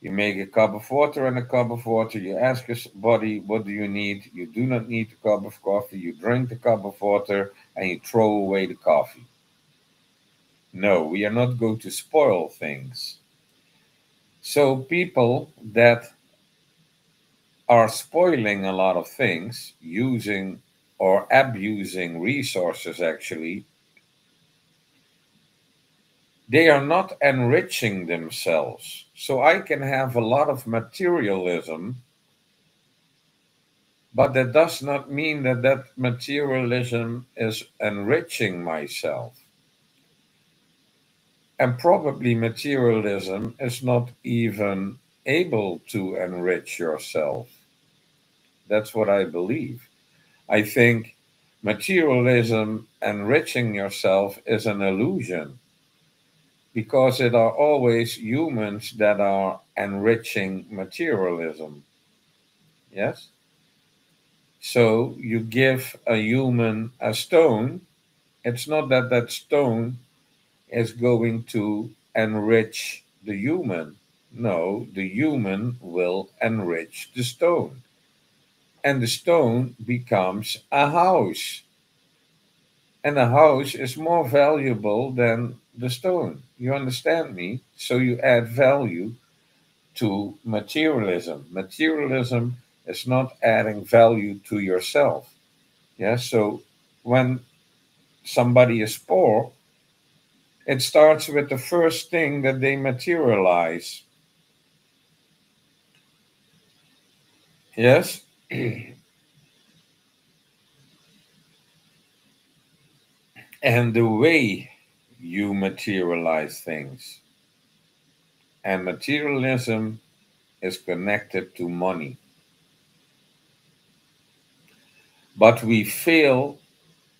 A: You make a cup of water and a cup of water. You ask your body, what do you need? You do not need a cup of coffee. You drink the cup of water and you throw away the coffee. No, we are not going to spoil things. So people that are spoiling a lot of things, using or abusing resources actually, they are not enriching themselves. So I can have a lot of materialism, but that does not mean that that materialism is enriching myself. And probably materialism is not even able to enrich yourself. That's what I believe. I think materialism enriching yourself is an illusion because it are always humans that are enriching materialism. Yes? So you give a human a stone, it's not that that stone is going to enrich the human. No, the human will enrich the stone. And the stone becomes a house. And a house is more valuable than the stone. You understand me? So you add value to materialism. Materialism is not adding value to yourself. Yeah, so when somebody is poor, it starts with the first thing that they materialize. Yes? And the way you materialize things. And materialism is connected to money. But we fail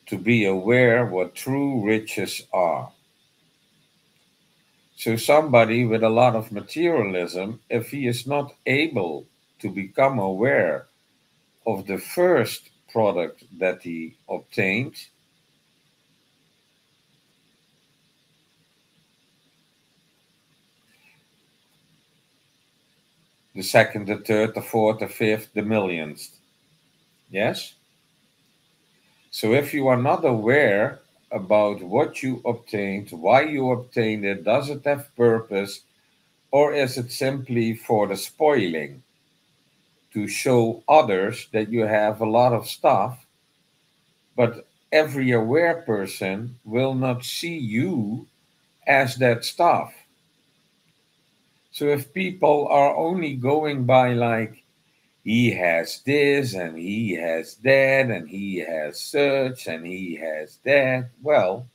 A: to be aware what true riches are. So, somebody with a lot of materialism, if he is not able to become aware of the first product that he obtained, the second, the third, the fourth, the fifth, the millionth. Yes? So, if you are not aware about what you obtained, why you obtained it, does it have purpose, or is it simply for the spoiling? To show others that you have a lot of stuff, but every aware person will not see you as that stuff. So if people are only going by like, he has this and he has that and he has such and he has that, well,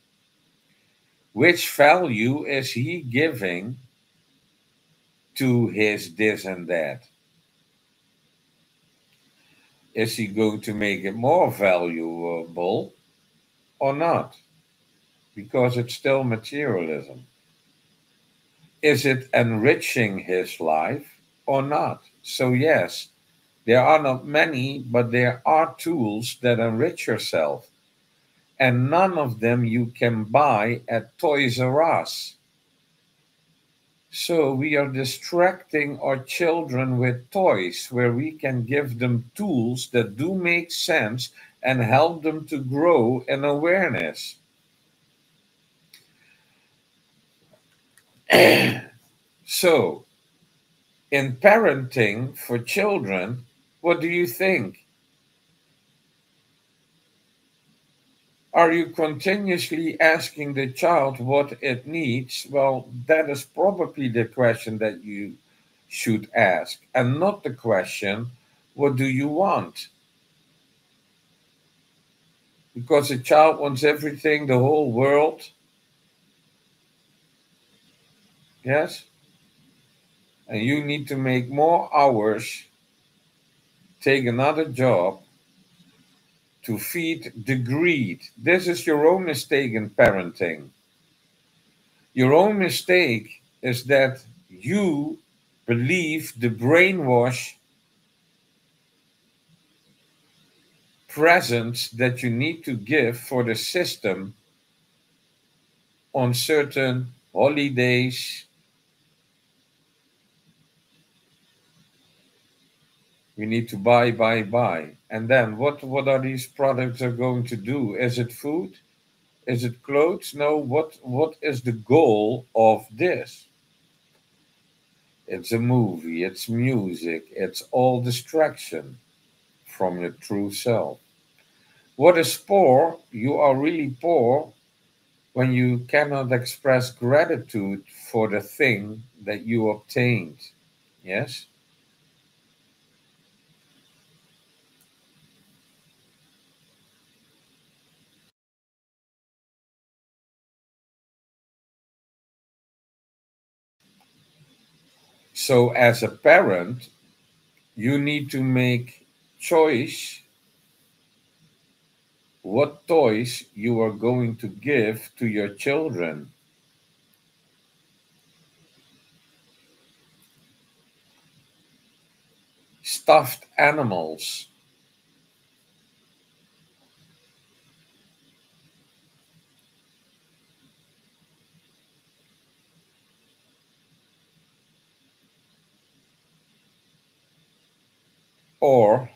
A: which value is he giving to his this and that? Is he going to make it more valuable or not? Because it's still materialism. Is it enriching his life or not? So, yes, there are not many, but there are tools that enrich yourself. And none of them you can buy at Toys R Us. So, we are distracting our children with toys where we can give them tools that do make sense and help them to grow in awareness. So, in parenting for children, what do you think? Are you continuously asking the child what it needs? Well, that is probably the question that you should ask, and not the question, what do you want? Because a child wants everything, the whole world, yes? And you need to make more hours, take another job to feed the greed. This is your own mistake in parenting. Your own mistake is that you believe the brainwash presents that you need to give for the system on certain holidays. We need to buy. And then what are these products are going to do? Is it food? Is it clothes? No, what is the goal of this? It's a movie, it's music, it's all distraction from your true self. What is poor? You are really poor when you cannot express gratitude for the thing that you obtained. Yes? So as a parent, you need to make choice what toys you are going to give to your children. Stuffed animals or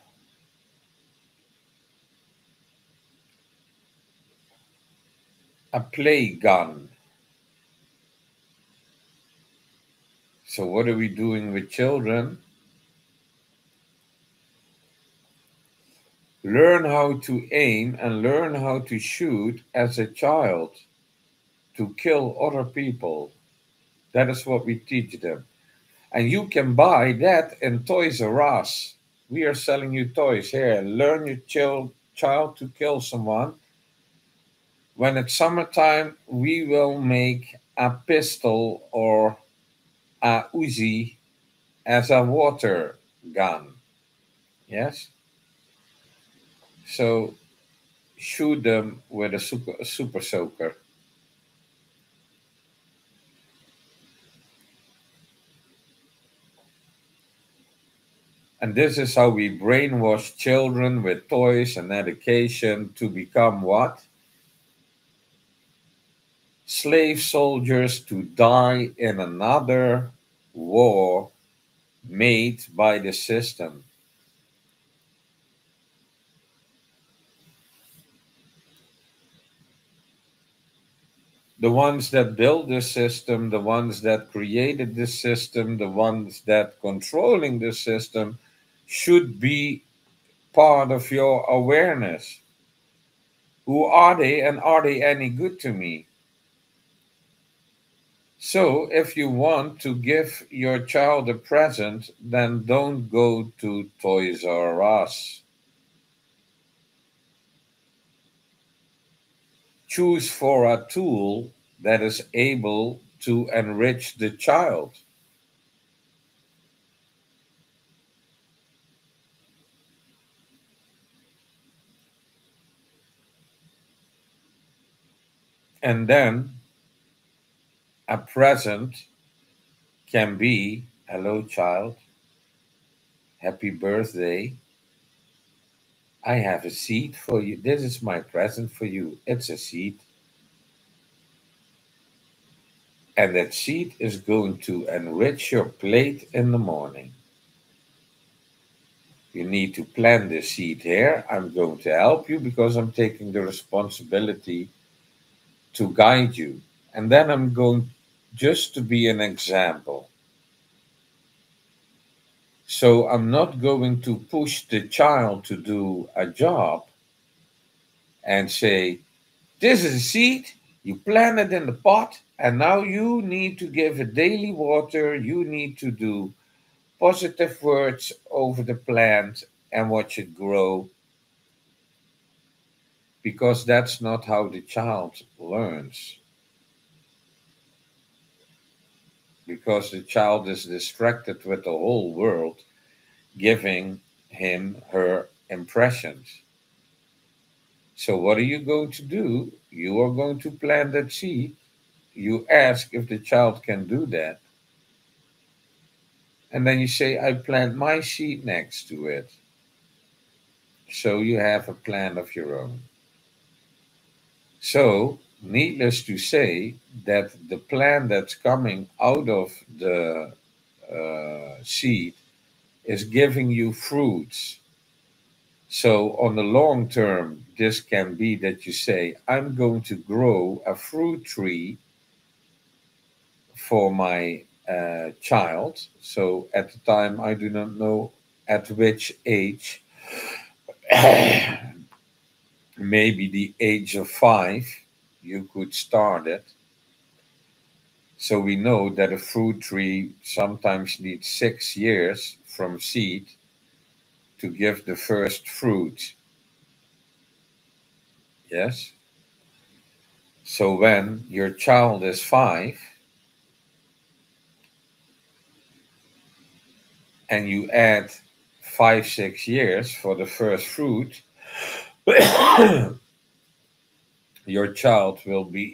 A: a play gun. So what are we doing with children? Learn how to aim and learn how to shoot as a child to kill other people. That is what we teach them. And you can buy that in Toys R Us. We are selling you toys here. Learn your child to kill someone. When it's summertime, we will make a pistol or a Uzi as a water gun. Yes? So shoot them with a super soaker. And this is how we brainwash children with toys and education to become what? Slave soldiers to die in another war made by the system. The ones that build the system, the ones that created the system, the ones that controlling the system should be part of your awareness. Who are they and are they any good to me? So, if you want to give your child a present, then don't go to Toys R Us. Choose for a tool that is able to enrich the child. And then a present can be, hello, child, happy birthday. I have a seed for you. This is my present for you. It's a seed. And that seed is going to enrich your plate in the morning. You need to plant the seed here. I'm going to help you because I'm taking the responsibility to guide you. And then I'm going just to be an example. So I'm not going to push the child to do a job and say, this is a seed, you plant it in the pot, and now you need to give it daily water. You need to do positive words over the plant and watch it grow, because that's not how the child learns. Because the child is distracted with the whole world giving him her impressions. So what are you going to do? You are going to plant that seed. You ask if the child can do that. And then you say, I plant my seed next to it. So you have a plant of your own. So, needless to say, that the plant that's coming out of the seed is giving you fruits. So, on the long term, this can be that you say, I'm going to grow a fruit tree for my child. So, at the time, I do not know at which age, maybe the age of 5, you could start it. So we know that a fruit tree sometimes needs 6 years from seed to give the first fruit. Yes? So when your child is 5 and you add 5, 6 years for the first fruit, your child will be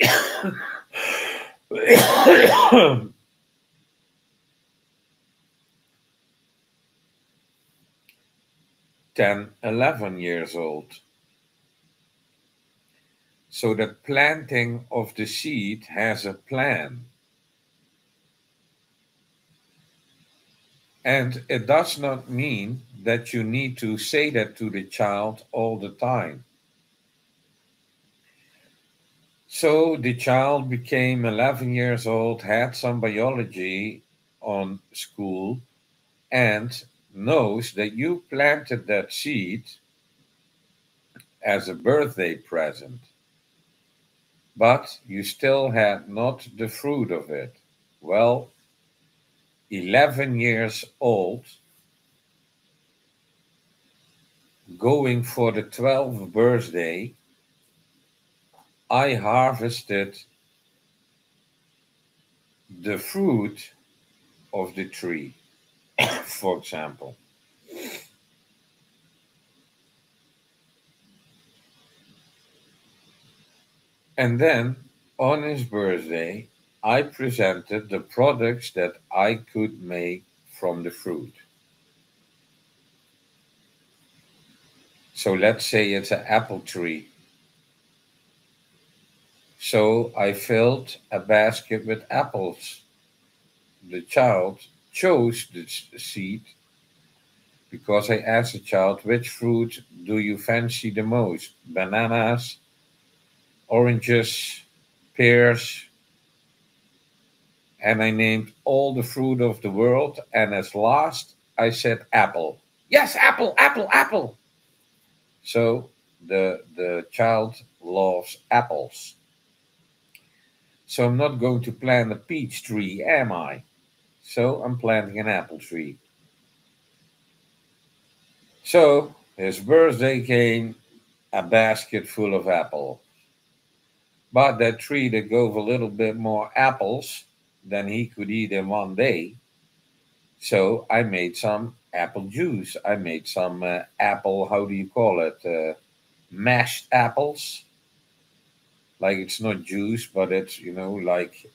A: 10, 11 years old. So the planting of the seed has a plan. And it does not mean that you need to say that to the child all the time. So the child became 11 years old, had some biology on school, and knows that you planted that seed as a birthday present, but you still had not the fruit of it. Well, 11 years old, going for the 12th birthday, I harvested the fruit of the tree, for example. And then on his birthday, I presented the products that I could make from the fruit. So let's say it's an apple tree. So I filled a basket with apples. The child chose the seed because I asked the child, which fruit do you fancy the most? Bananas, oranges, pears, and I named all the fruit of the world. And as last, I said apple. Yes, apple, apple, apple. So the child loves apples. So I'm not going to plant a peach tree, am I? So I'm planting an apple tree. So his birthday came, a basket full of apple. But that tree that gave a little bit more apples than he could eat in one day. So I made some apple juice. I made some apple, how do you call it? Mashed apples. Like it's not juice, but it's, like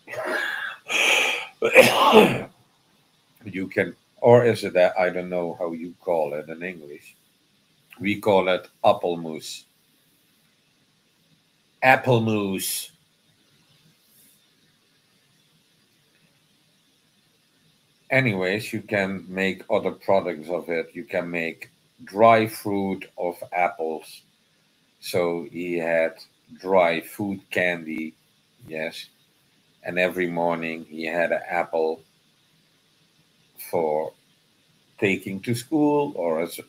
A: you can, or is it that, I don't know how you call it in English. We call it apple mousse. Apple mousse. Anyways, you can make other products of it. You can make dry fruit of apples. So he had dry food candy, yes. And every morning he had an apple for taking to school or as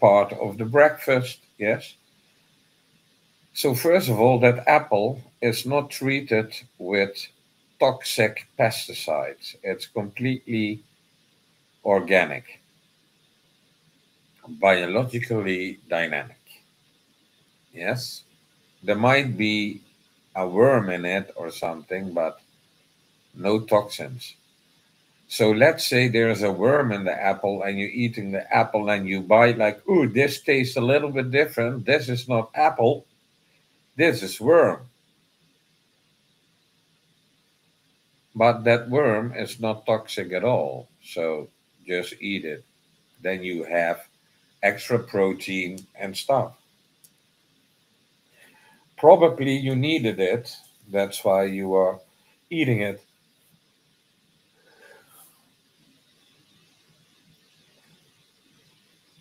A: part of the breakfast, yes. So, first of all, that apple is not treated with toxic pesticides, it's completely organic, biologically dynamic. Yes, there might be a worm in it or something, but no toxins. So let's say there's a worm in the apple and you're eating the apple and you bite like, ooh, this tastes a little bit different. This is not apple. This is worm, but that worm is not toxic at all. So just eat it. Then you have extra protein and stuff. Probably you needed it. That's why you are eating it.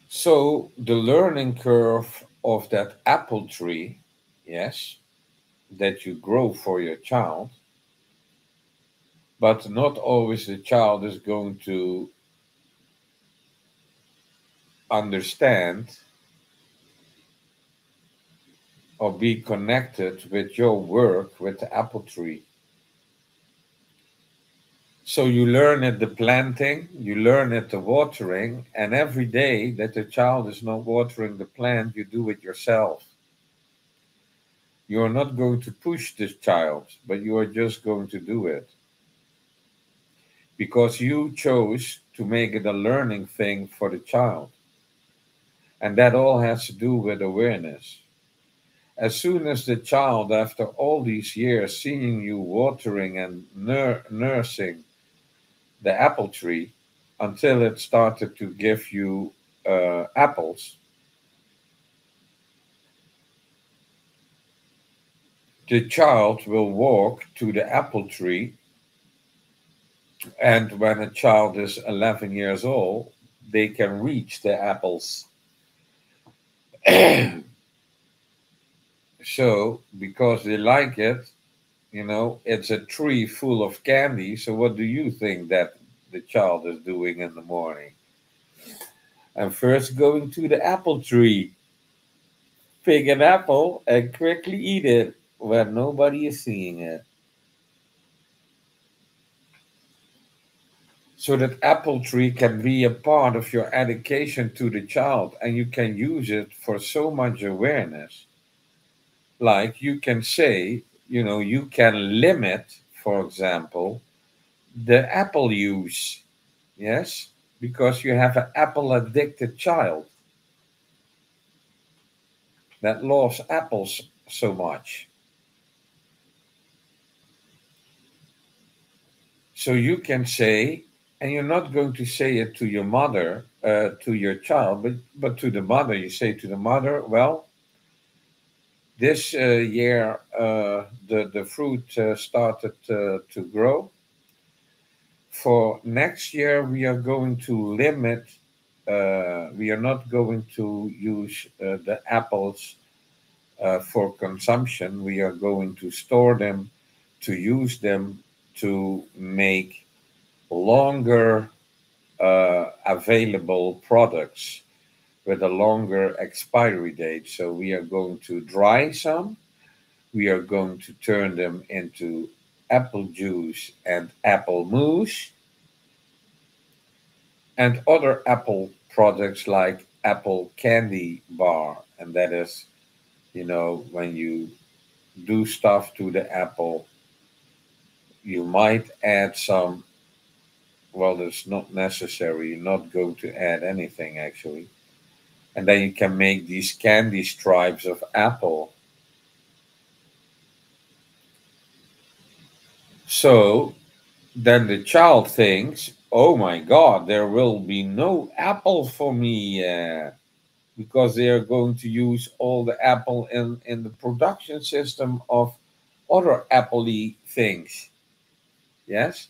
A: So the learning curve of that apple tree, yes, that you grow for your child, but not always the child is going to understand or be connected with your work with the apple tree. So you learn at the planting, you learn at the watering, and every day that the child is not watering the plant, you do it yourself. You are not going to push this child, but you are just going to do it because you chose to make it a learning thing for the child. And that all has to do with awareness. As soon as the child, after all these years seeing you watering and nursing the apple tree until it started to give you apples, the child will walk to the apple tree. And when a child is 11 years old, they can reach the apples. So, because they like it, it's a tree full of candy. So, what do you think that the child is doing in the morning? I'm first going to the apple tree, pick an apple, and quickly eat it where nobody is seeing it. So that apple tree can be a part of your education to the child, and you can use it for so much awareness. Like you can say, you can limit, for example, the apple use. Yes, because you have an apple addicted child that loves apples so much. So you can say, and you're not going to say it to your mother, to your child, but to the mother. You say to the mother, well, this year the fruit started to grow. For next year, we are going to limit. We are not going to use the apples for consumption. We are going to store them, to use them to make longer available products with a longer expiry date. So we are going to dry some. We are going to turn them into apple juice and apple mousse and other Apple products like Apple Candy Bar. And that is, when you do stuff to the apple, you might add some. Well, it's not necessary. You're not going to add anything actually. And then you can make these candy stripes of apple. So then the child thinks, oh my God, there will be no apple for me because they are going to use all the apple in the production system of other apple things. Yes?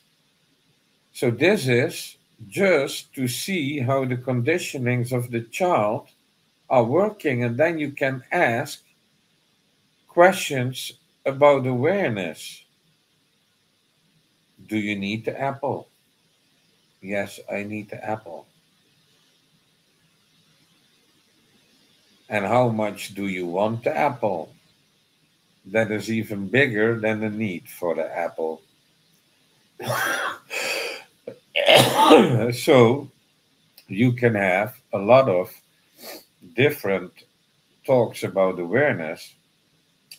A: So this is just to see how the conditionings of the child are working, and then you can ask questions about awareness. Do you need the apple? Yes, I need the apple. And how much do you want the apple? That is even bigger than the need for the apple. So you can have a lot of different talks about awareness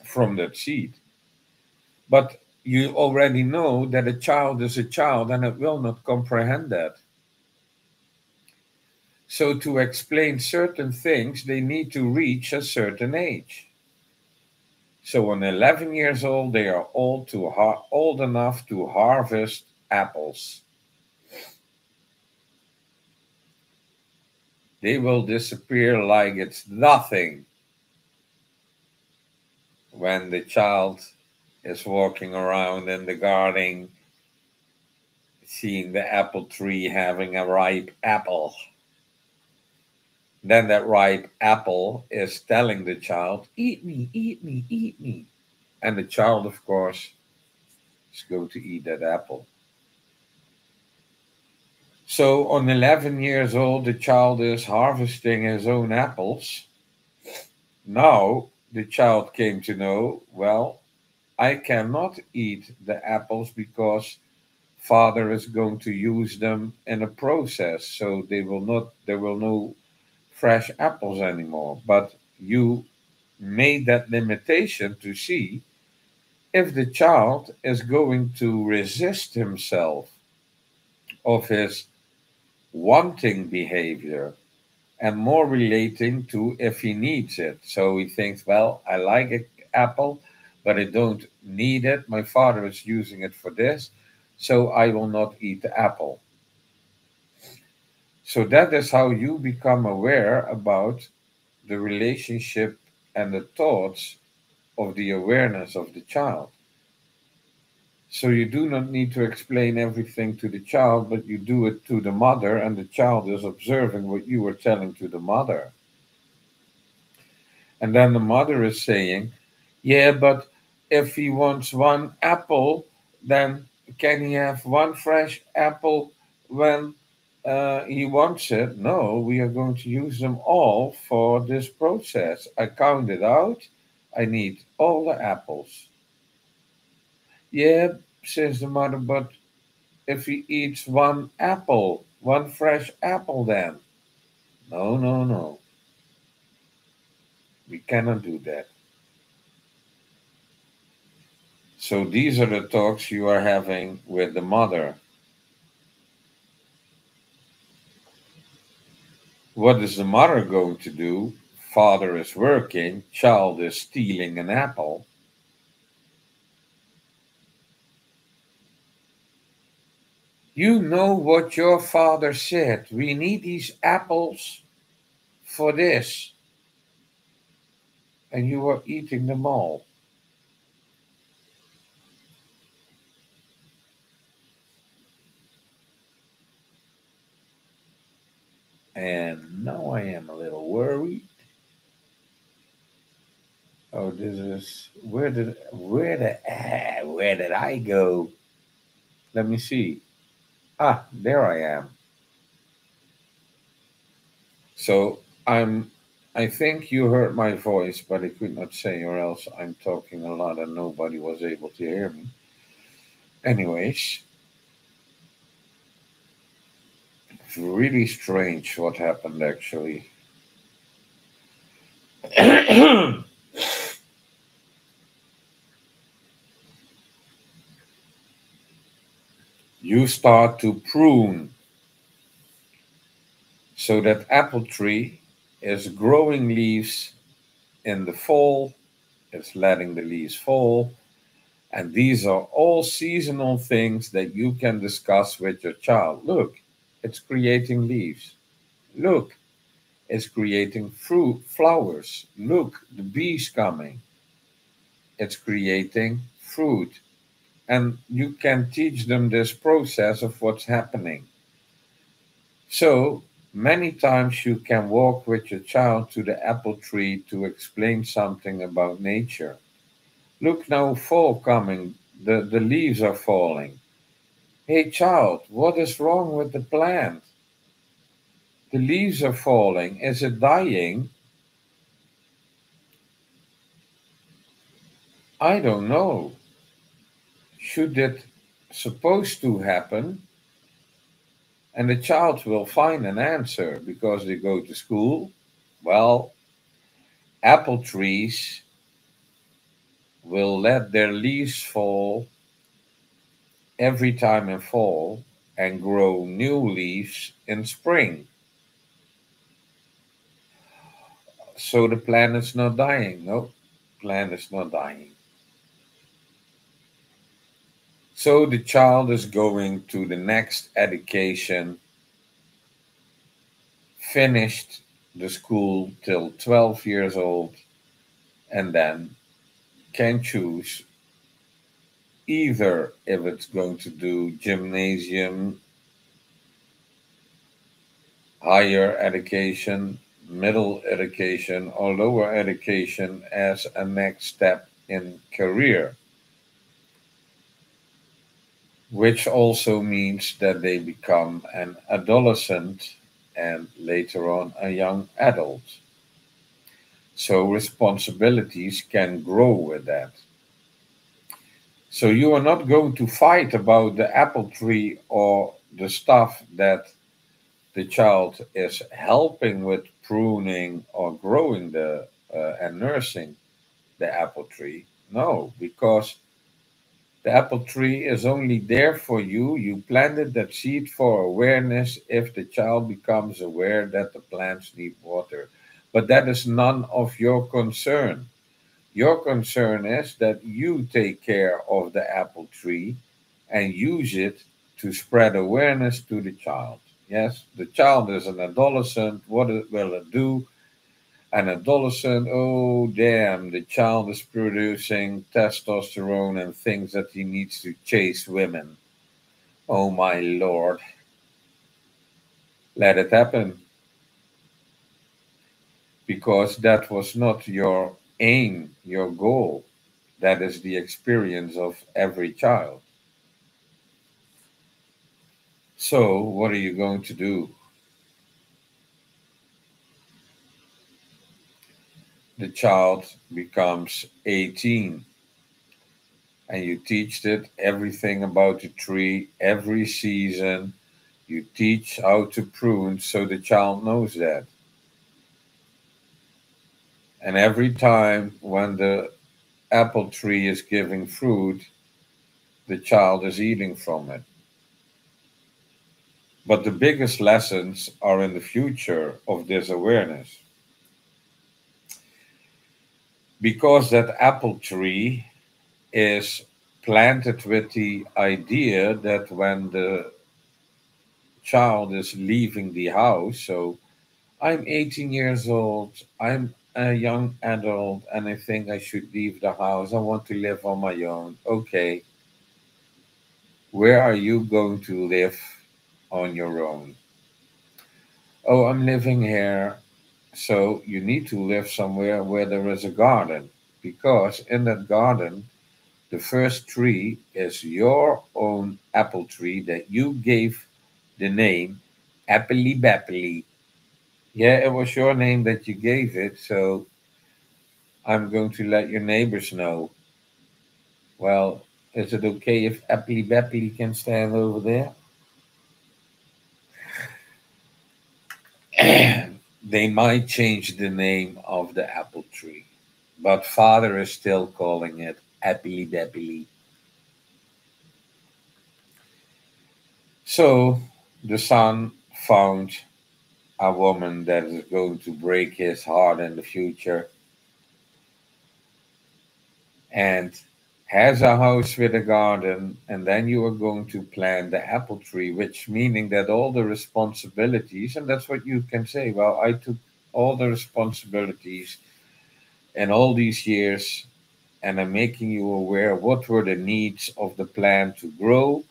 A: from that seed. But you already know that a child is a child and it will not comprehend that. So to explain certain things, they need to reach a certain age. So on 11 years old, they are old enough to harvest apples. They will disappear like it's nothing when the child is walking around in the garden, seeing the apple tree having a ripe apple. Then that ripe apple is telling the child, eat me, eat me, eat me. And the child, of course, is going to eat that apple. So on 11 years old, the child is harvesting his own apples. Now the child came to know, well, I cannot eat the apples because father is going to use them in a process. So there will no fresh apples anymore. But you made that limitation to see if the child is going to resist himself of his wanting behavior and more relating to if he needs it. So he thinks, well, I like an apple, but I don't need it. My father is using it for this, so I will not eat the apple. So that is how you become aware about the relationship and the thoughts of the awareness of the child. So you do not need to explain everything to the child, but you do it to the mother, and the child is observing what you were telling to the mother. And then the mother is saying, yeah, but if he wants one apple, then can he have one fresh apple when he wants it? No, we are going to use them all for this process. I counted out. I need all the apples. Yeah, says the mother, but if he eats one apple, one fresh apple, then? No, no, no. We cannot do that. So these are the talks you are having with the mother. What is the mother going to do? Father is working, child is stealing an apple. You know what your father said. We need these apples for this. And you are eating them all. And now I am a little worried. Oh, this is where did I go? Let me see. Ah, there I am. So I think you heard my voice, but I could not say, or else I'm talking a lot and nobody was able to hear me. Anyways, it's really strange what happened actually. You start to prune so that apple tree is growing leaves in the fall, it's letting the leaves fall. And these are all seasonal things that you can discuss with your child. Look, it's creating leaves. Look, it's creating fruit, flowers. Look, the bees coming. It's creating fruit. And you can teach them this process of what's happening. So many times you can walk with your child to the apple tree to explain something about nature. Look now, fall coming. The leaves are falling. Hey, child, what is wrong with the plant? The leaves are falling. Is it dying? I don't know. Should it supposed to happen? And the child will find an answer because they go to school. Well, apple trees will let their leaves fall every time in fall and grow new leaves in spring. So the planet's not dying, no. plant is not dying. So the child is going to the next education, finished the school till 12 years old, and then can choose either if it's going to do gymnasium, higher education, middle education, or lower education as a next step in career, which also means that they become an adolescent and later on a young adult. So responsibilities can grow with that. So you are not going to fight about the apple tree or the stuff that the child is helping with pruning or growing and nursing the apple tree. No, because the apple tree is only there for you. You planted that seed for awareness if the child becomes aware that the plants need water. But that is none of your concern. Your concern is that you take care of the apple tree and use it to spread awareness to the child. Yes, the child is an adolescent. Will it do? An adolescent, oh damn, the child is producing testosterone and thinks that he needs to chase women. Oh my lord, let it happen because that was not your aim, your goal. That is the experience of every child. So, what are you going to do? The child becomes 18 and you teach it everything about the tree every season. You teach how to prune so the child knows that. And every time when the apple tree is giving fruit, the child is eating from it. But the biggest lessons are in the future of this awareness. Because that apple tree is planted with the idea that when the child is leaving the house, so I'm 18 years old, I'm a young adult, and I think I should leave the house. I want to live on my own. Okay, where are you going to live on your own? Oh, I'm living here. So you need to live somewhere where there is a garden, because in that garden, the first tree is your own apple tree that you gave the name Apply Bapply. Yeah, it was your name that you gave it, so I'm going to let your neighbors know. Well, is it okay if Apply Bapply can stand over there? They might change the name of the apple tree, but father is still calling it Apply Bapply. So the son found a woman that is going to break his heart in the future and has a house with a garden, and then you are going to plant the apple tree, which meaning that all the responsibilities, and that's what you can say, well, I took all the responsibilities in all these years, and I'm making you aware what were the needs of the plant to grow,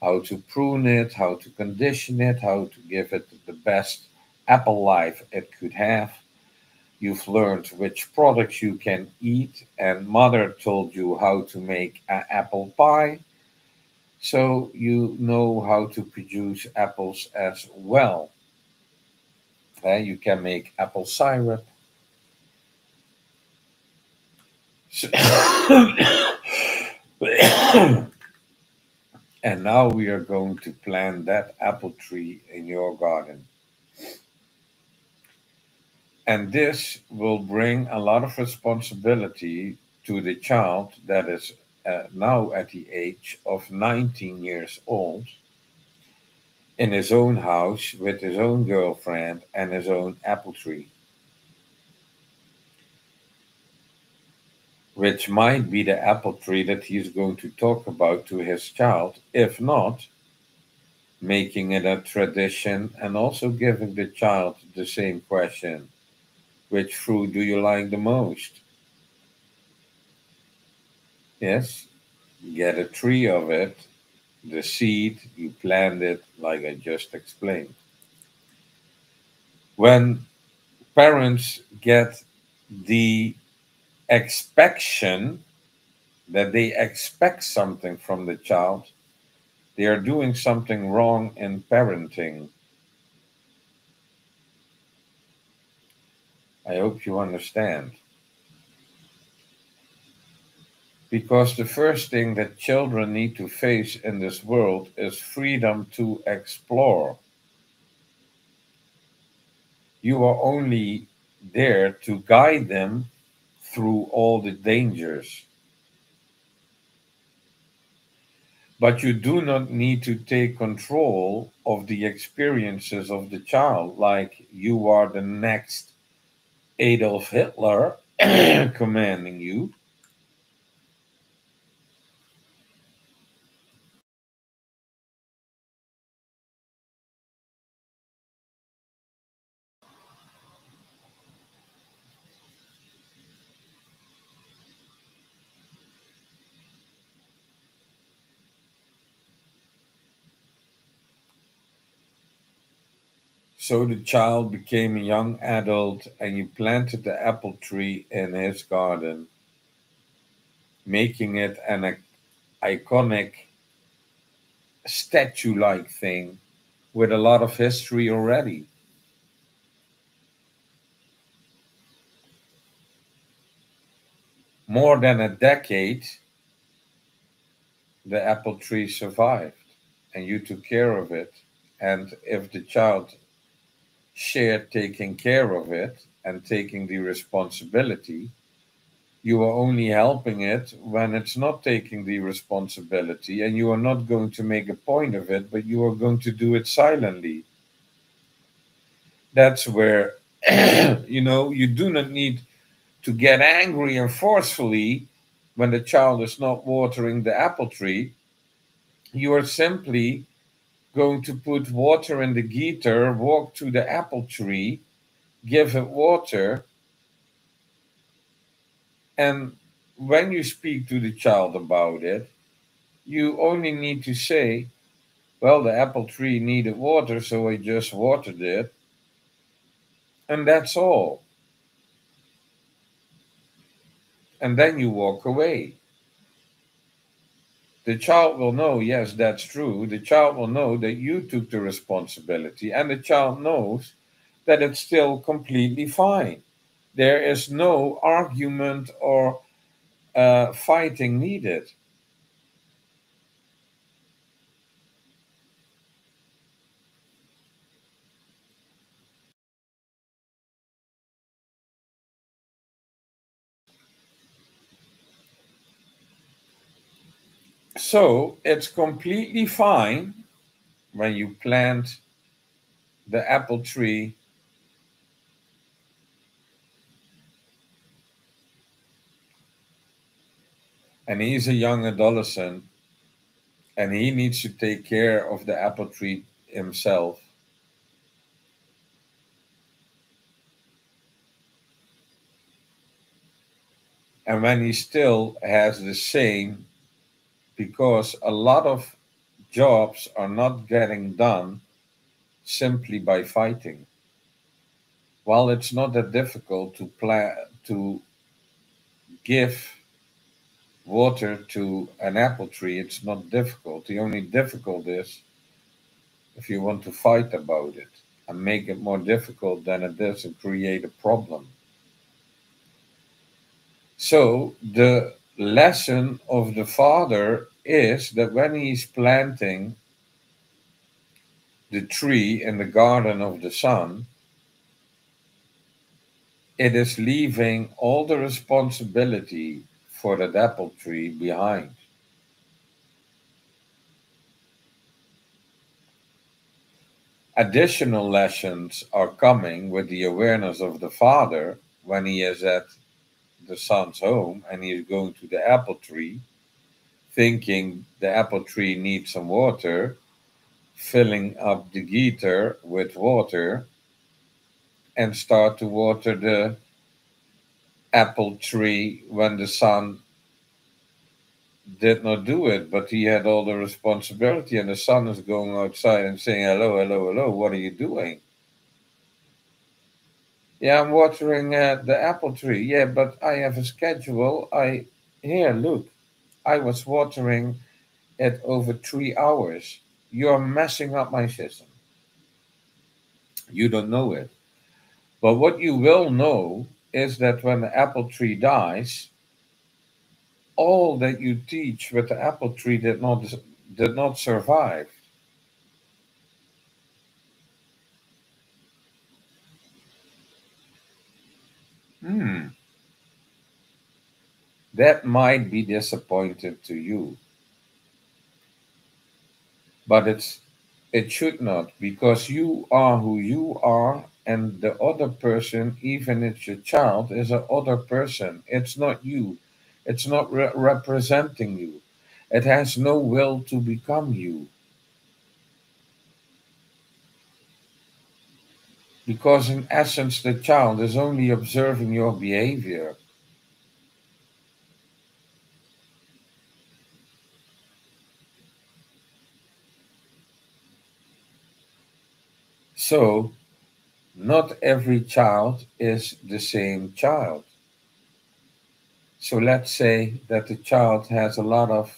A: how to prune it, how to condition it, how to give it the best apple life it could have. You've learned which products you can eat, and mother told you how to make an apple pie. So you know how to produce apples as well. You can make apple syrup. So- and now we are going to plant that apple tree in your garden. And this will bring a lot of responsibility to the child that is now at the age of 19 years old in his own house with his own girlfriend and his own apple tree. which might be the apple tree that he's going to talk about to his child. If not, making it a tradition and also giving the child the same question: which fruit do you like the most? Yes, get a tree of it, the seed, you plant it, like I just explained. When parents get the expectation that they expect something from the child, they are doing something wrong in parenting. I hope you understand. Because the first thing that children need to face in this world is freedom to explore. You are only there to guide them through all the dangers. But you do not need to take control of the experiences of the child, like you are the next Adolf Hitler commanding you. So the child became a young adult, and you planted the apple tree in his garden, making it an iconic statue like thing with a lot of history already. More than a decade, the apple tree survived, and you took care of it. And if the child shared taking care of it and taking the responsibility, you are only helping it when it's not taking the responsibility, and you are not going to make a point of it, but you are going to do it silently. That's where, you do not need to get angry and forcefully when the child is not watering the apple tree. You are simply going to put water in the guitar, walk to the apple tree, give it water, and when you speak to the child about it, you only need to say, well, the apple tree needed water, so I just watered it, and that's all. And then you walk away. The child will know, yes, that's true. The child will know that you took the responsibility, and the child knows that it's still completely fine. There is no argument or fighting needed. So it's completely fine when you plant the apple tree and he's a young adolescent and he needs to take care of the apple tree himself. And when he still has the same, because a lot of jobs are not getting done simply by fighting. While it's not that difficult to give water to an apple tree, it's not difficult. The only difficult is if you want to fight about it and make it more difficult than it is and create a problem. So the lesson of the father is that when he's planting the tree in the garden of the son, it is leaving all the responsibility for that apple tree behind. Additional lessons are coming with the awareness of the father when he is at the son's home and he's going to the apple tree, thinking the apple tree needs some water, filling up the guitar with water, and start to water the apple tree when the son did not do it, but he had all the responsibility, and the son is going outside and saying, "Hello, hello, hello, what are you doing?" "Yeah, I'm watering the apple tree." "Yeah, but I have a schedule. Here, look, I was watering it over 3 hours. You're messing up my system." You don't know it. But what you will know is that when the apple tree dies, all that you teach with the apple tree did not survive. Hmm, that might be disappointing to you, but it should not, because you are who you are, and the other person, even if it's your child, is a other person. It's not you. It's not representing you. It has no will to become you, because in essence the child is only observing your behavior. So not every child is the same child. So let's say that the child has a lot of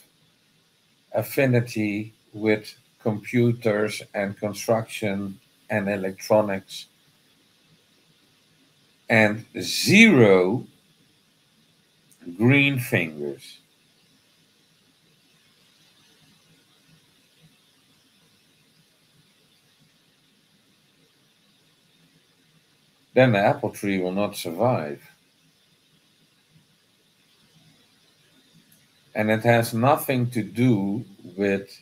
A: affinity with computers and construction and electronics, and zero green fingers. Then the apple tree will not survive. And it has nothing to do with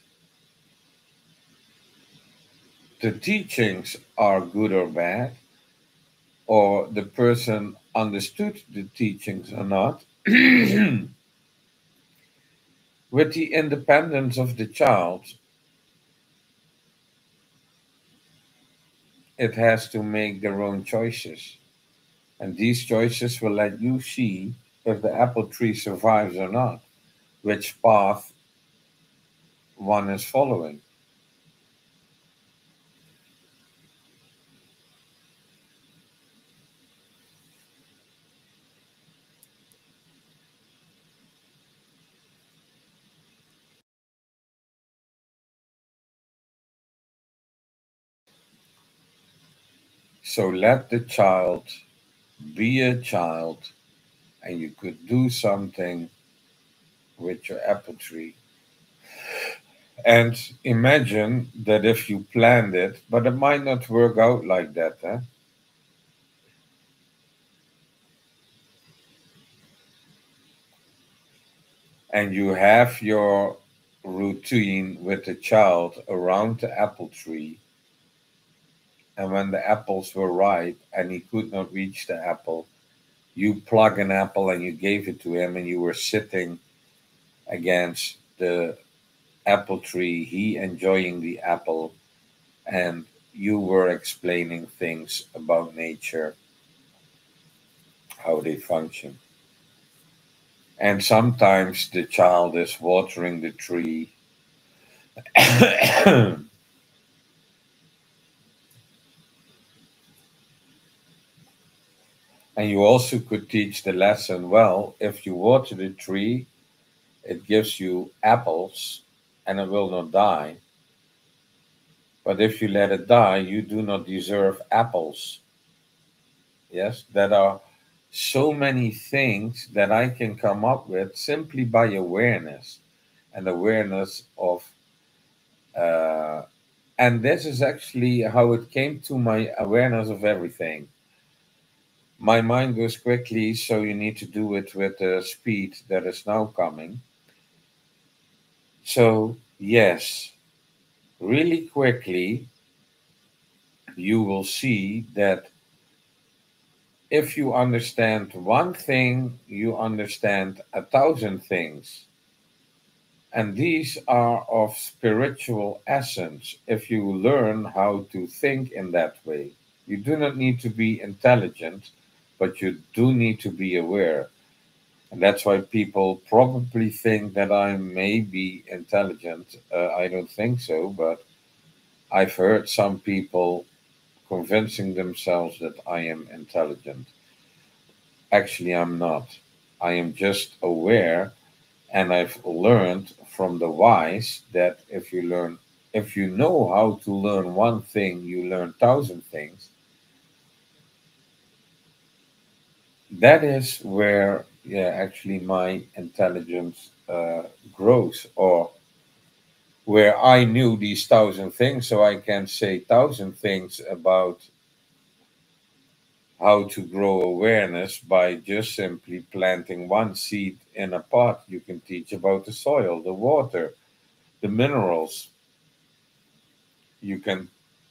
A: the teachings are good or bad, or the person understood the teachings or not. With the independence of the child, it has to make their own choices. And these choices will let you see if the apple tree survives or not, which path one is following. So let the child be a child, and you could do something with your apple tree. And imagine that if you planned it, but it might not work out like that, eh? And you have your routine with the child around the apple tree, and when the apples were ripe and he could not reach the apple, you plug an apple and you gave it to him, and you were sitting against the apple tree, he enjoying the apple, and you were explaining things about nature, how they function. And sometimes the child is watering the tree. And you also could teach the lesson, well, if you water the tree, it gives you apples and it will not die. But if you let it die, you do not deserve apples. Yes, there are so many things that I can come up with simply by awareness, and awareness of, uh, and this is actually how it came to my awareness of everything. My mind goes quickly, so you need to do it with the speed that is now coming. So, yes, really quickly, you will see that If you understand one thing, you understand 1,000 things. And these are of spiritual essence if you learn how to think in that way. You do not need to be intelligent, but you do need to be aware. And that's why people probably think that I may be intelligent. I don't think so, but I've heard some people convincing themselves that I am intelligent. Actually, I'm not. I am just aware, and I've learned from the wise that if you know how to learn one thing, you learn 1,000 things. That is where, yeah, actually my intelligence grows, or where I knew these 1,000 things, so I can say 1,000 things about how to grow awareness by just simply planting one seed in a pot. You can teach about the soil, the water, the minerals. You can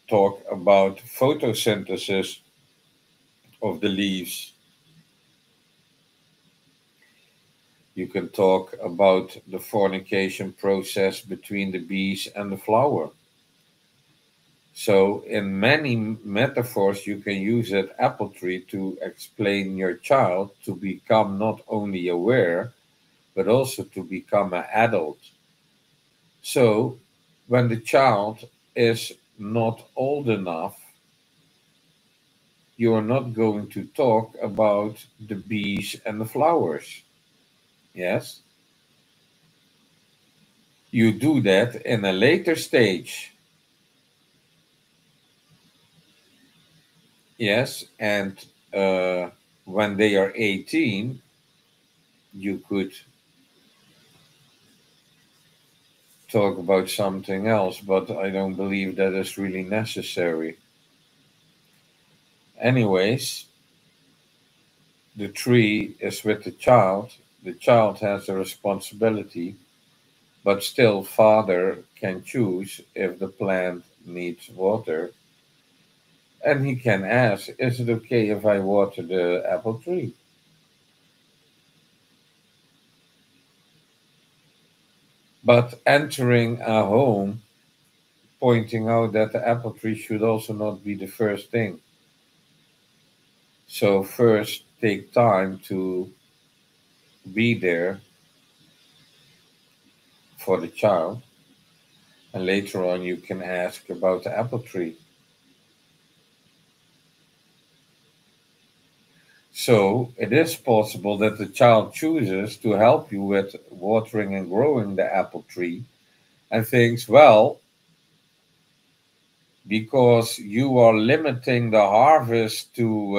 A: talk about photosynthesis of the leaves. You can talk about the fornication process between the bees and the flower. So, in many metaphors, you can use that apple tree to explain your child to become not only aware, but also to become an adult. So, when the child is not old enough, you are not going to talk about the bees and the flowers. Yes? You do that in a later stage. Yes? And uh, when they are 18, you could talk about something else, but I don't believe that is really necessary. Anyways, the tree is with the child has a responsibility, but still, father can choose if the plant needs water, and he can ask, is it okay if I water the apple tree? But entering a home, pointing out that the apple tree should also not be the first thing. So, first, take time to be there for the child, and later on, you can ask about the apple tree. So, it is possible that the child chooses to help you with watering and growing the apple tree and thinks, well, because you are limiting the harvest to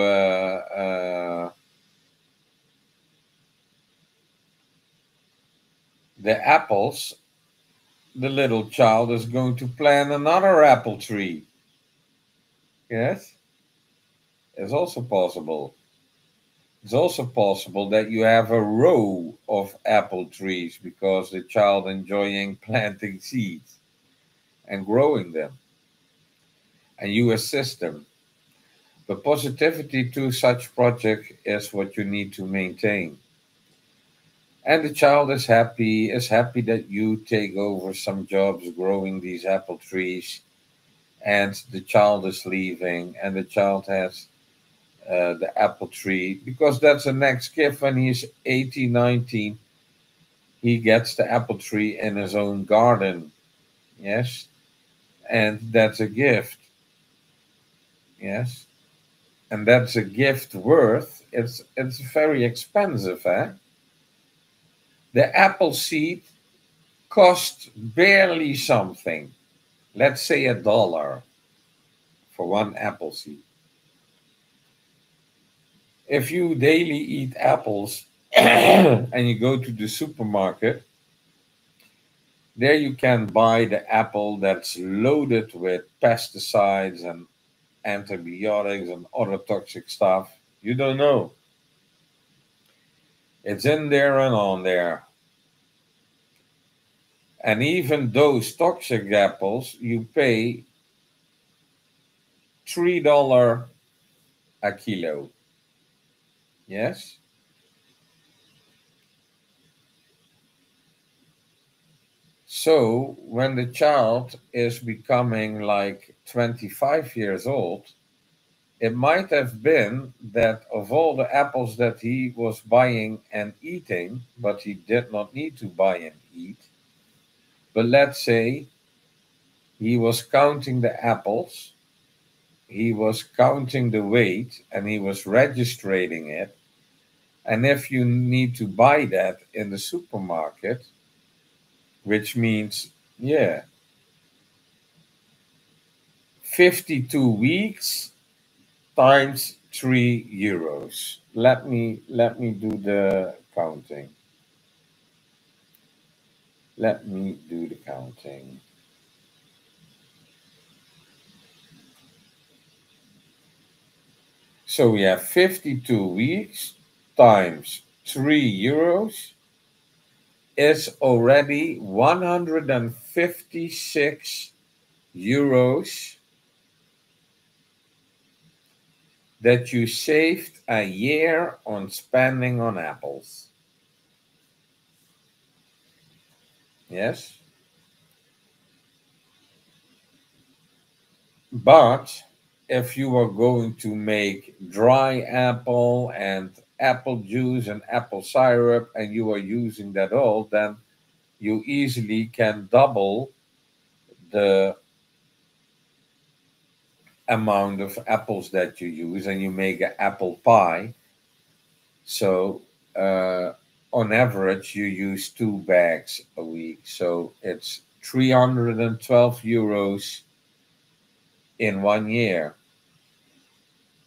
A: the apples, the little child is going to plant another apple tree. Yes, it's also possible. It's also possible that you have a row of apple trees because the child enjoying planting seeds and growing them, and you assist them. But positivity to such project is what you need to maintain. And the child is happy that you take over some jobs growing these apple trees, and the child is leaving, and the child has the apple tree because that's the next gift. When he's 18, 19, he gets the apple tree in his own garden. Yes, and that's a gift. Yes, and that's a gift worth. It's very expensive, eh? The apple seed costs barely something. Let's say $1 for one apple seed. If you daily eat apples and you go to the supermarket, there you can buy the apple that's loaded with pesticides and antibiotics and other toxic stuff. You don't know. It's in there and on there. And even those toxic apples, you pay $3 a kilo. Yes? So when the child is becoming like 25 years old, it might have been that of all the apples that he was buying and eating, but he did not need to buy and eat, but let's say he was counting the apples, he was counting the weight, and he was registering it. And if you need to buy that in the supermarket, which means, yeah, 52 weeks times 3 euros. Let me do the counting. Let me do the counting. So we have 52 weeks times 3 euros is already 156 euros that you saved a year on spending on apples. Yes? But if you are going to make dry apple and apple juice and apple syrup and you are using that all, then you easily can double the amount of apples that you use and you make an apple pie. So, on average, you use 2 bags a week. So, it's 312 euros in 1 year.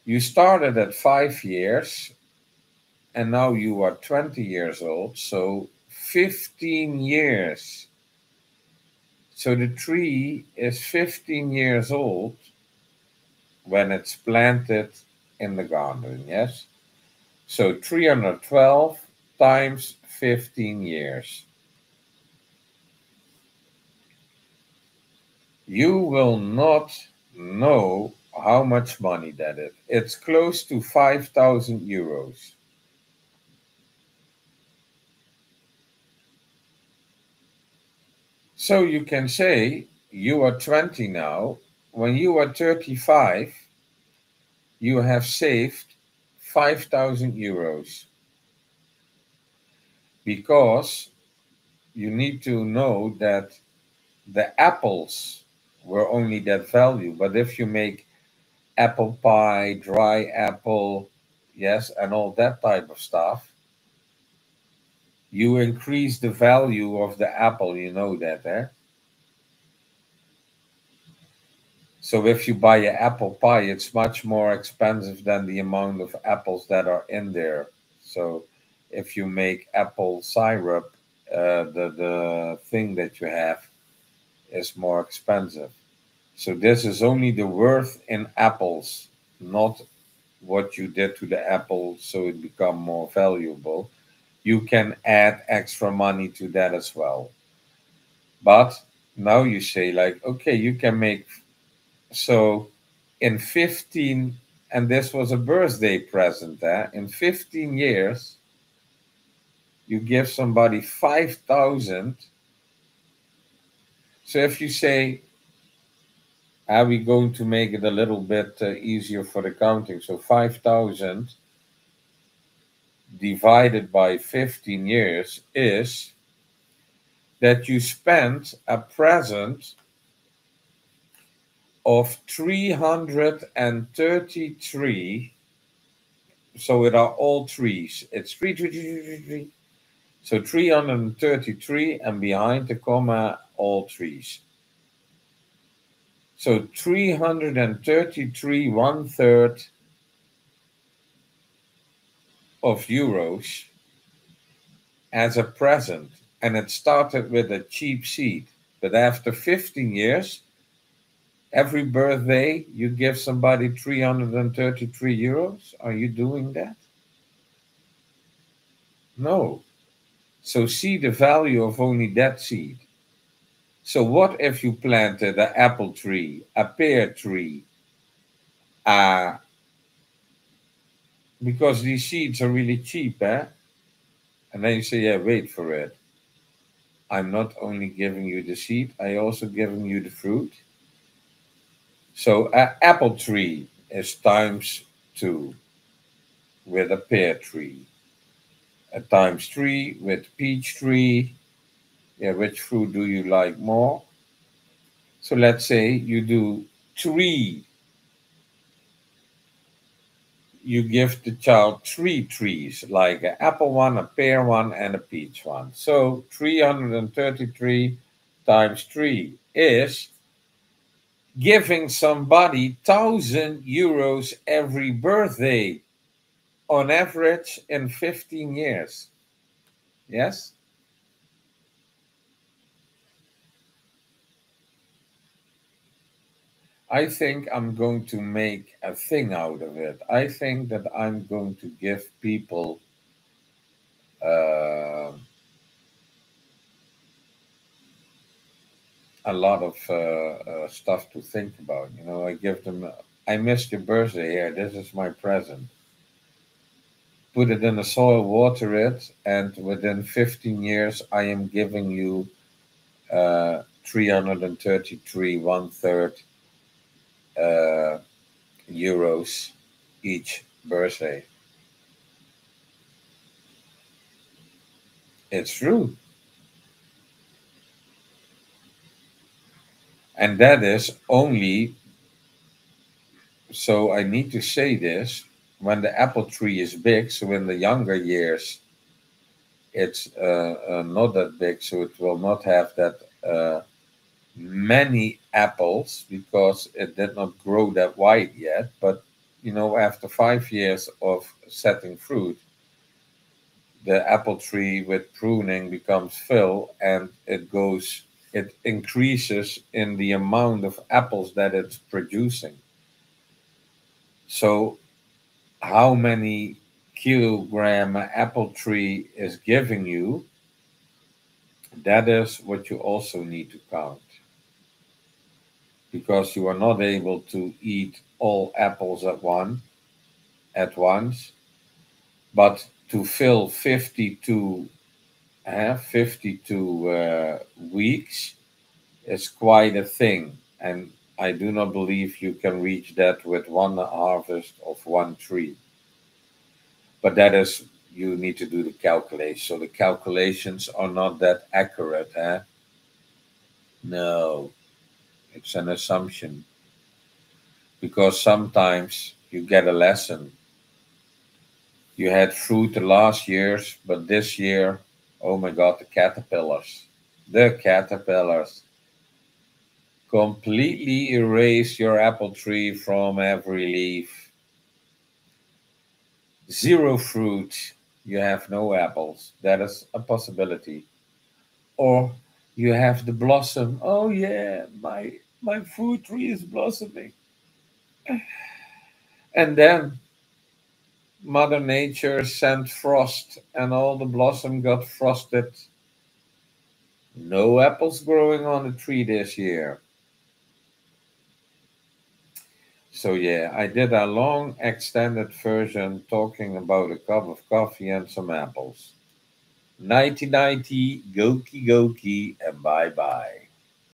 A: You started at 5 years and now you are 20 years old. So, 15 years. So, the tree is 15 years old when it's planted in the garden. Yes? So 312 times 15 years. You will not know how much money that is. It's close to 5,000 euros. So you can say you are 20 now. When you are 35, you have saved 5,000 euros because you need to know that the apples were only that value. But if you make apple pie, dry apple, yes, and all that type of stuff, you increase the value of the apple, you know that, eh? So if you buy an apple pie, it's much more expensive than the amount of apples that are in there. So if you make apple syrup, the thing that you have is more expensive. So this is only the worth in apples, not what you did to the apple so it become more valuable. You can add extra money to that as well. But now you say like, okay, you can make so in 15, and this was a birthday present, eh? In 15 years, you give somebody 5,000. So if you say, are we going to make it a little bit easier for the counting? So 5,000 divided by 15 years is that you spent a present of 333. So it are all threes. It's three, three, three, three, three, three. So 333 and behind the comma, all threes. So 333, 1/3 of euros as a present. And it started with a cheap seed. But after 15 years, every birthday, you give somebody 333 euros. Are you doing that? No. So see the value of only that seed. So what if you planted an apple tree, a pear tree, a because these seeds are really cheap, eh? And then you say, yeah, wait for it. I'm not only giving you the seed, I also giving you the fruit. So an apple tree is times two with a pear tree. A times three with peach tree. Yeah, which fruit do you like more? So let's say you do three. You give the child three trees, like an apple one, a pear one, and a peach one. So 333 times 3 is giving somebody 1,000 euros every birthday on average in 15 years. Yes? I think I'm going to make a thing out of it. I think that I'm going to give people uh, a lot of stuff to think about. You know, I give them, I missed your birthday here. This is my present. Put it in the soil, water it, and within 15 years, I am giving you 333, one third uh, euros each birthday. It's true. And that is only, so I need to say this, when the apple tree is big, so in the younger years, it's not that big, so it will not have that many apples because it did not grow that wide yet. But you know, after 5 years of setting fruit, the apple tree with pruning becomes full, and it increases in the amount of apples that it's producing. So, how many kilogram apple tree is giving you? That is what you also need to count, because you are not able to eat all apples at once, but to fill 52 weeks is quite a thing, and I do not believe you can reach that with one harvest of one tree. But that is, you need to do the calculation. So the calculations are not that accurate, eh? No, it's an assumption, because sometimes you get a lesson. You had fruit the last years, but this year, oh my God, the caterpillars completely erase your apple tree from every leaf. Zero fruit, you have no apples. That is a possibility. Or you have the blossom. Oh yeah, my fruit tree is blossoming. And then Mother Nature sent frost and all the blossom got frosted. No apples growing on the tree this year. So yeah, I did a long extended version talking about a cup of coffee and some apples. Nighty nighty, goki goki, and bye bye.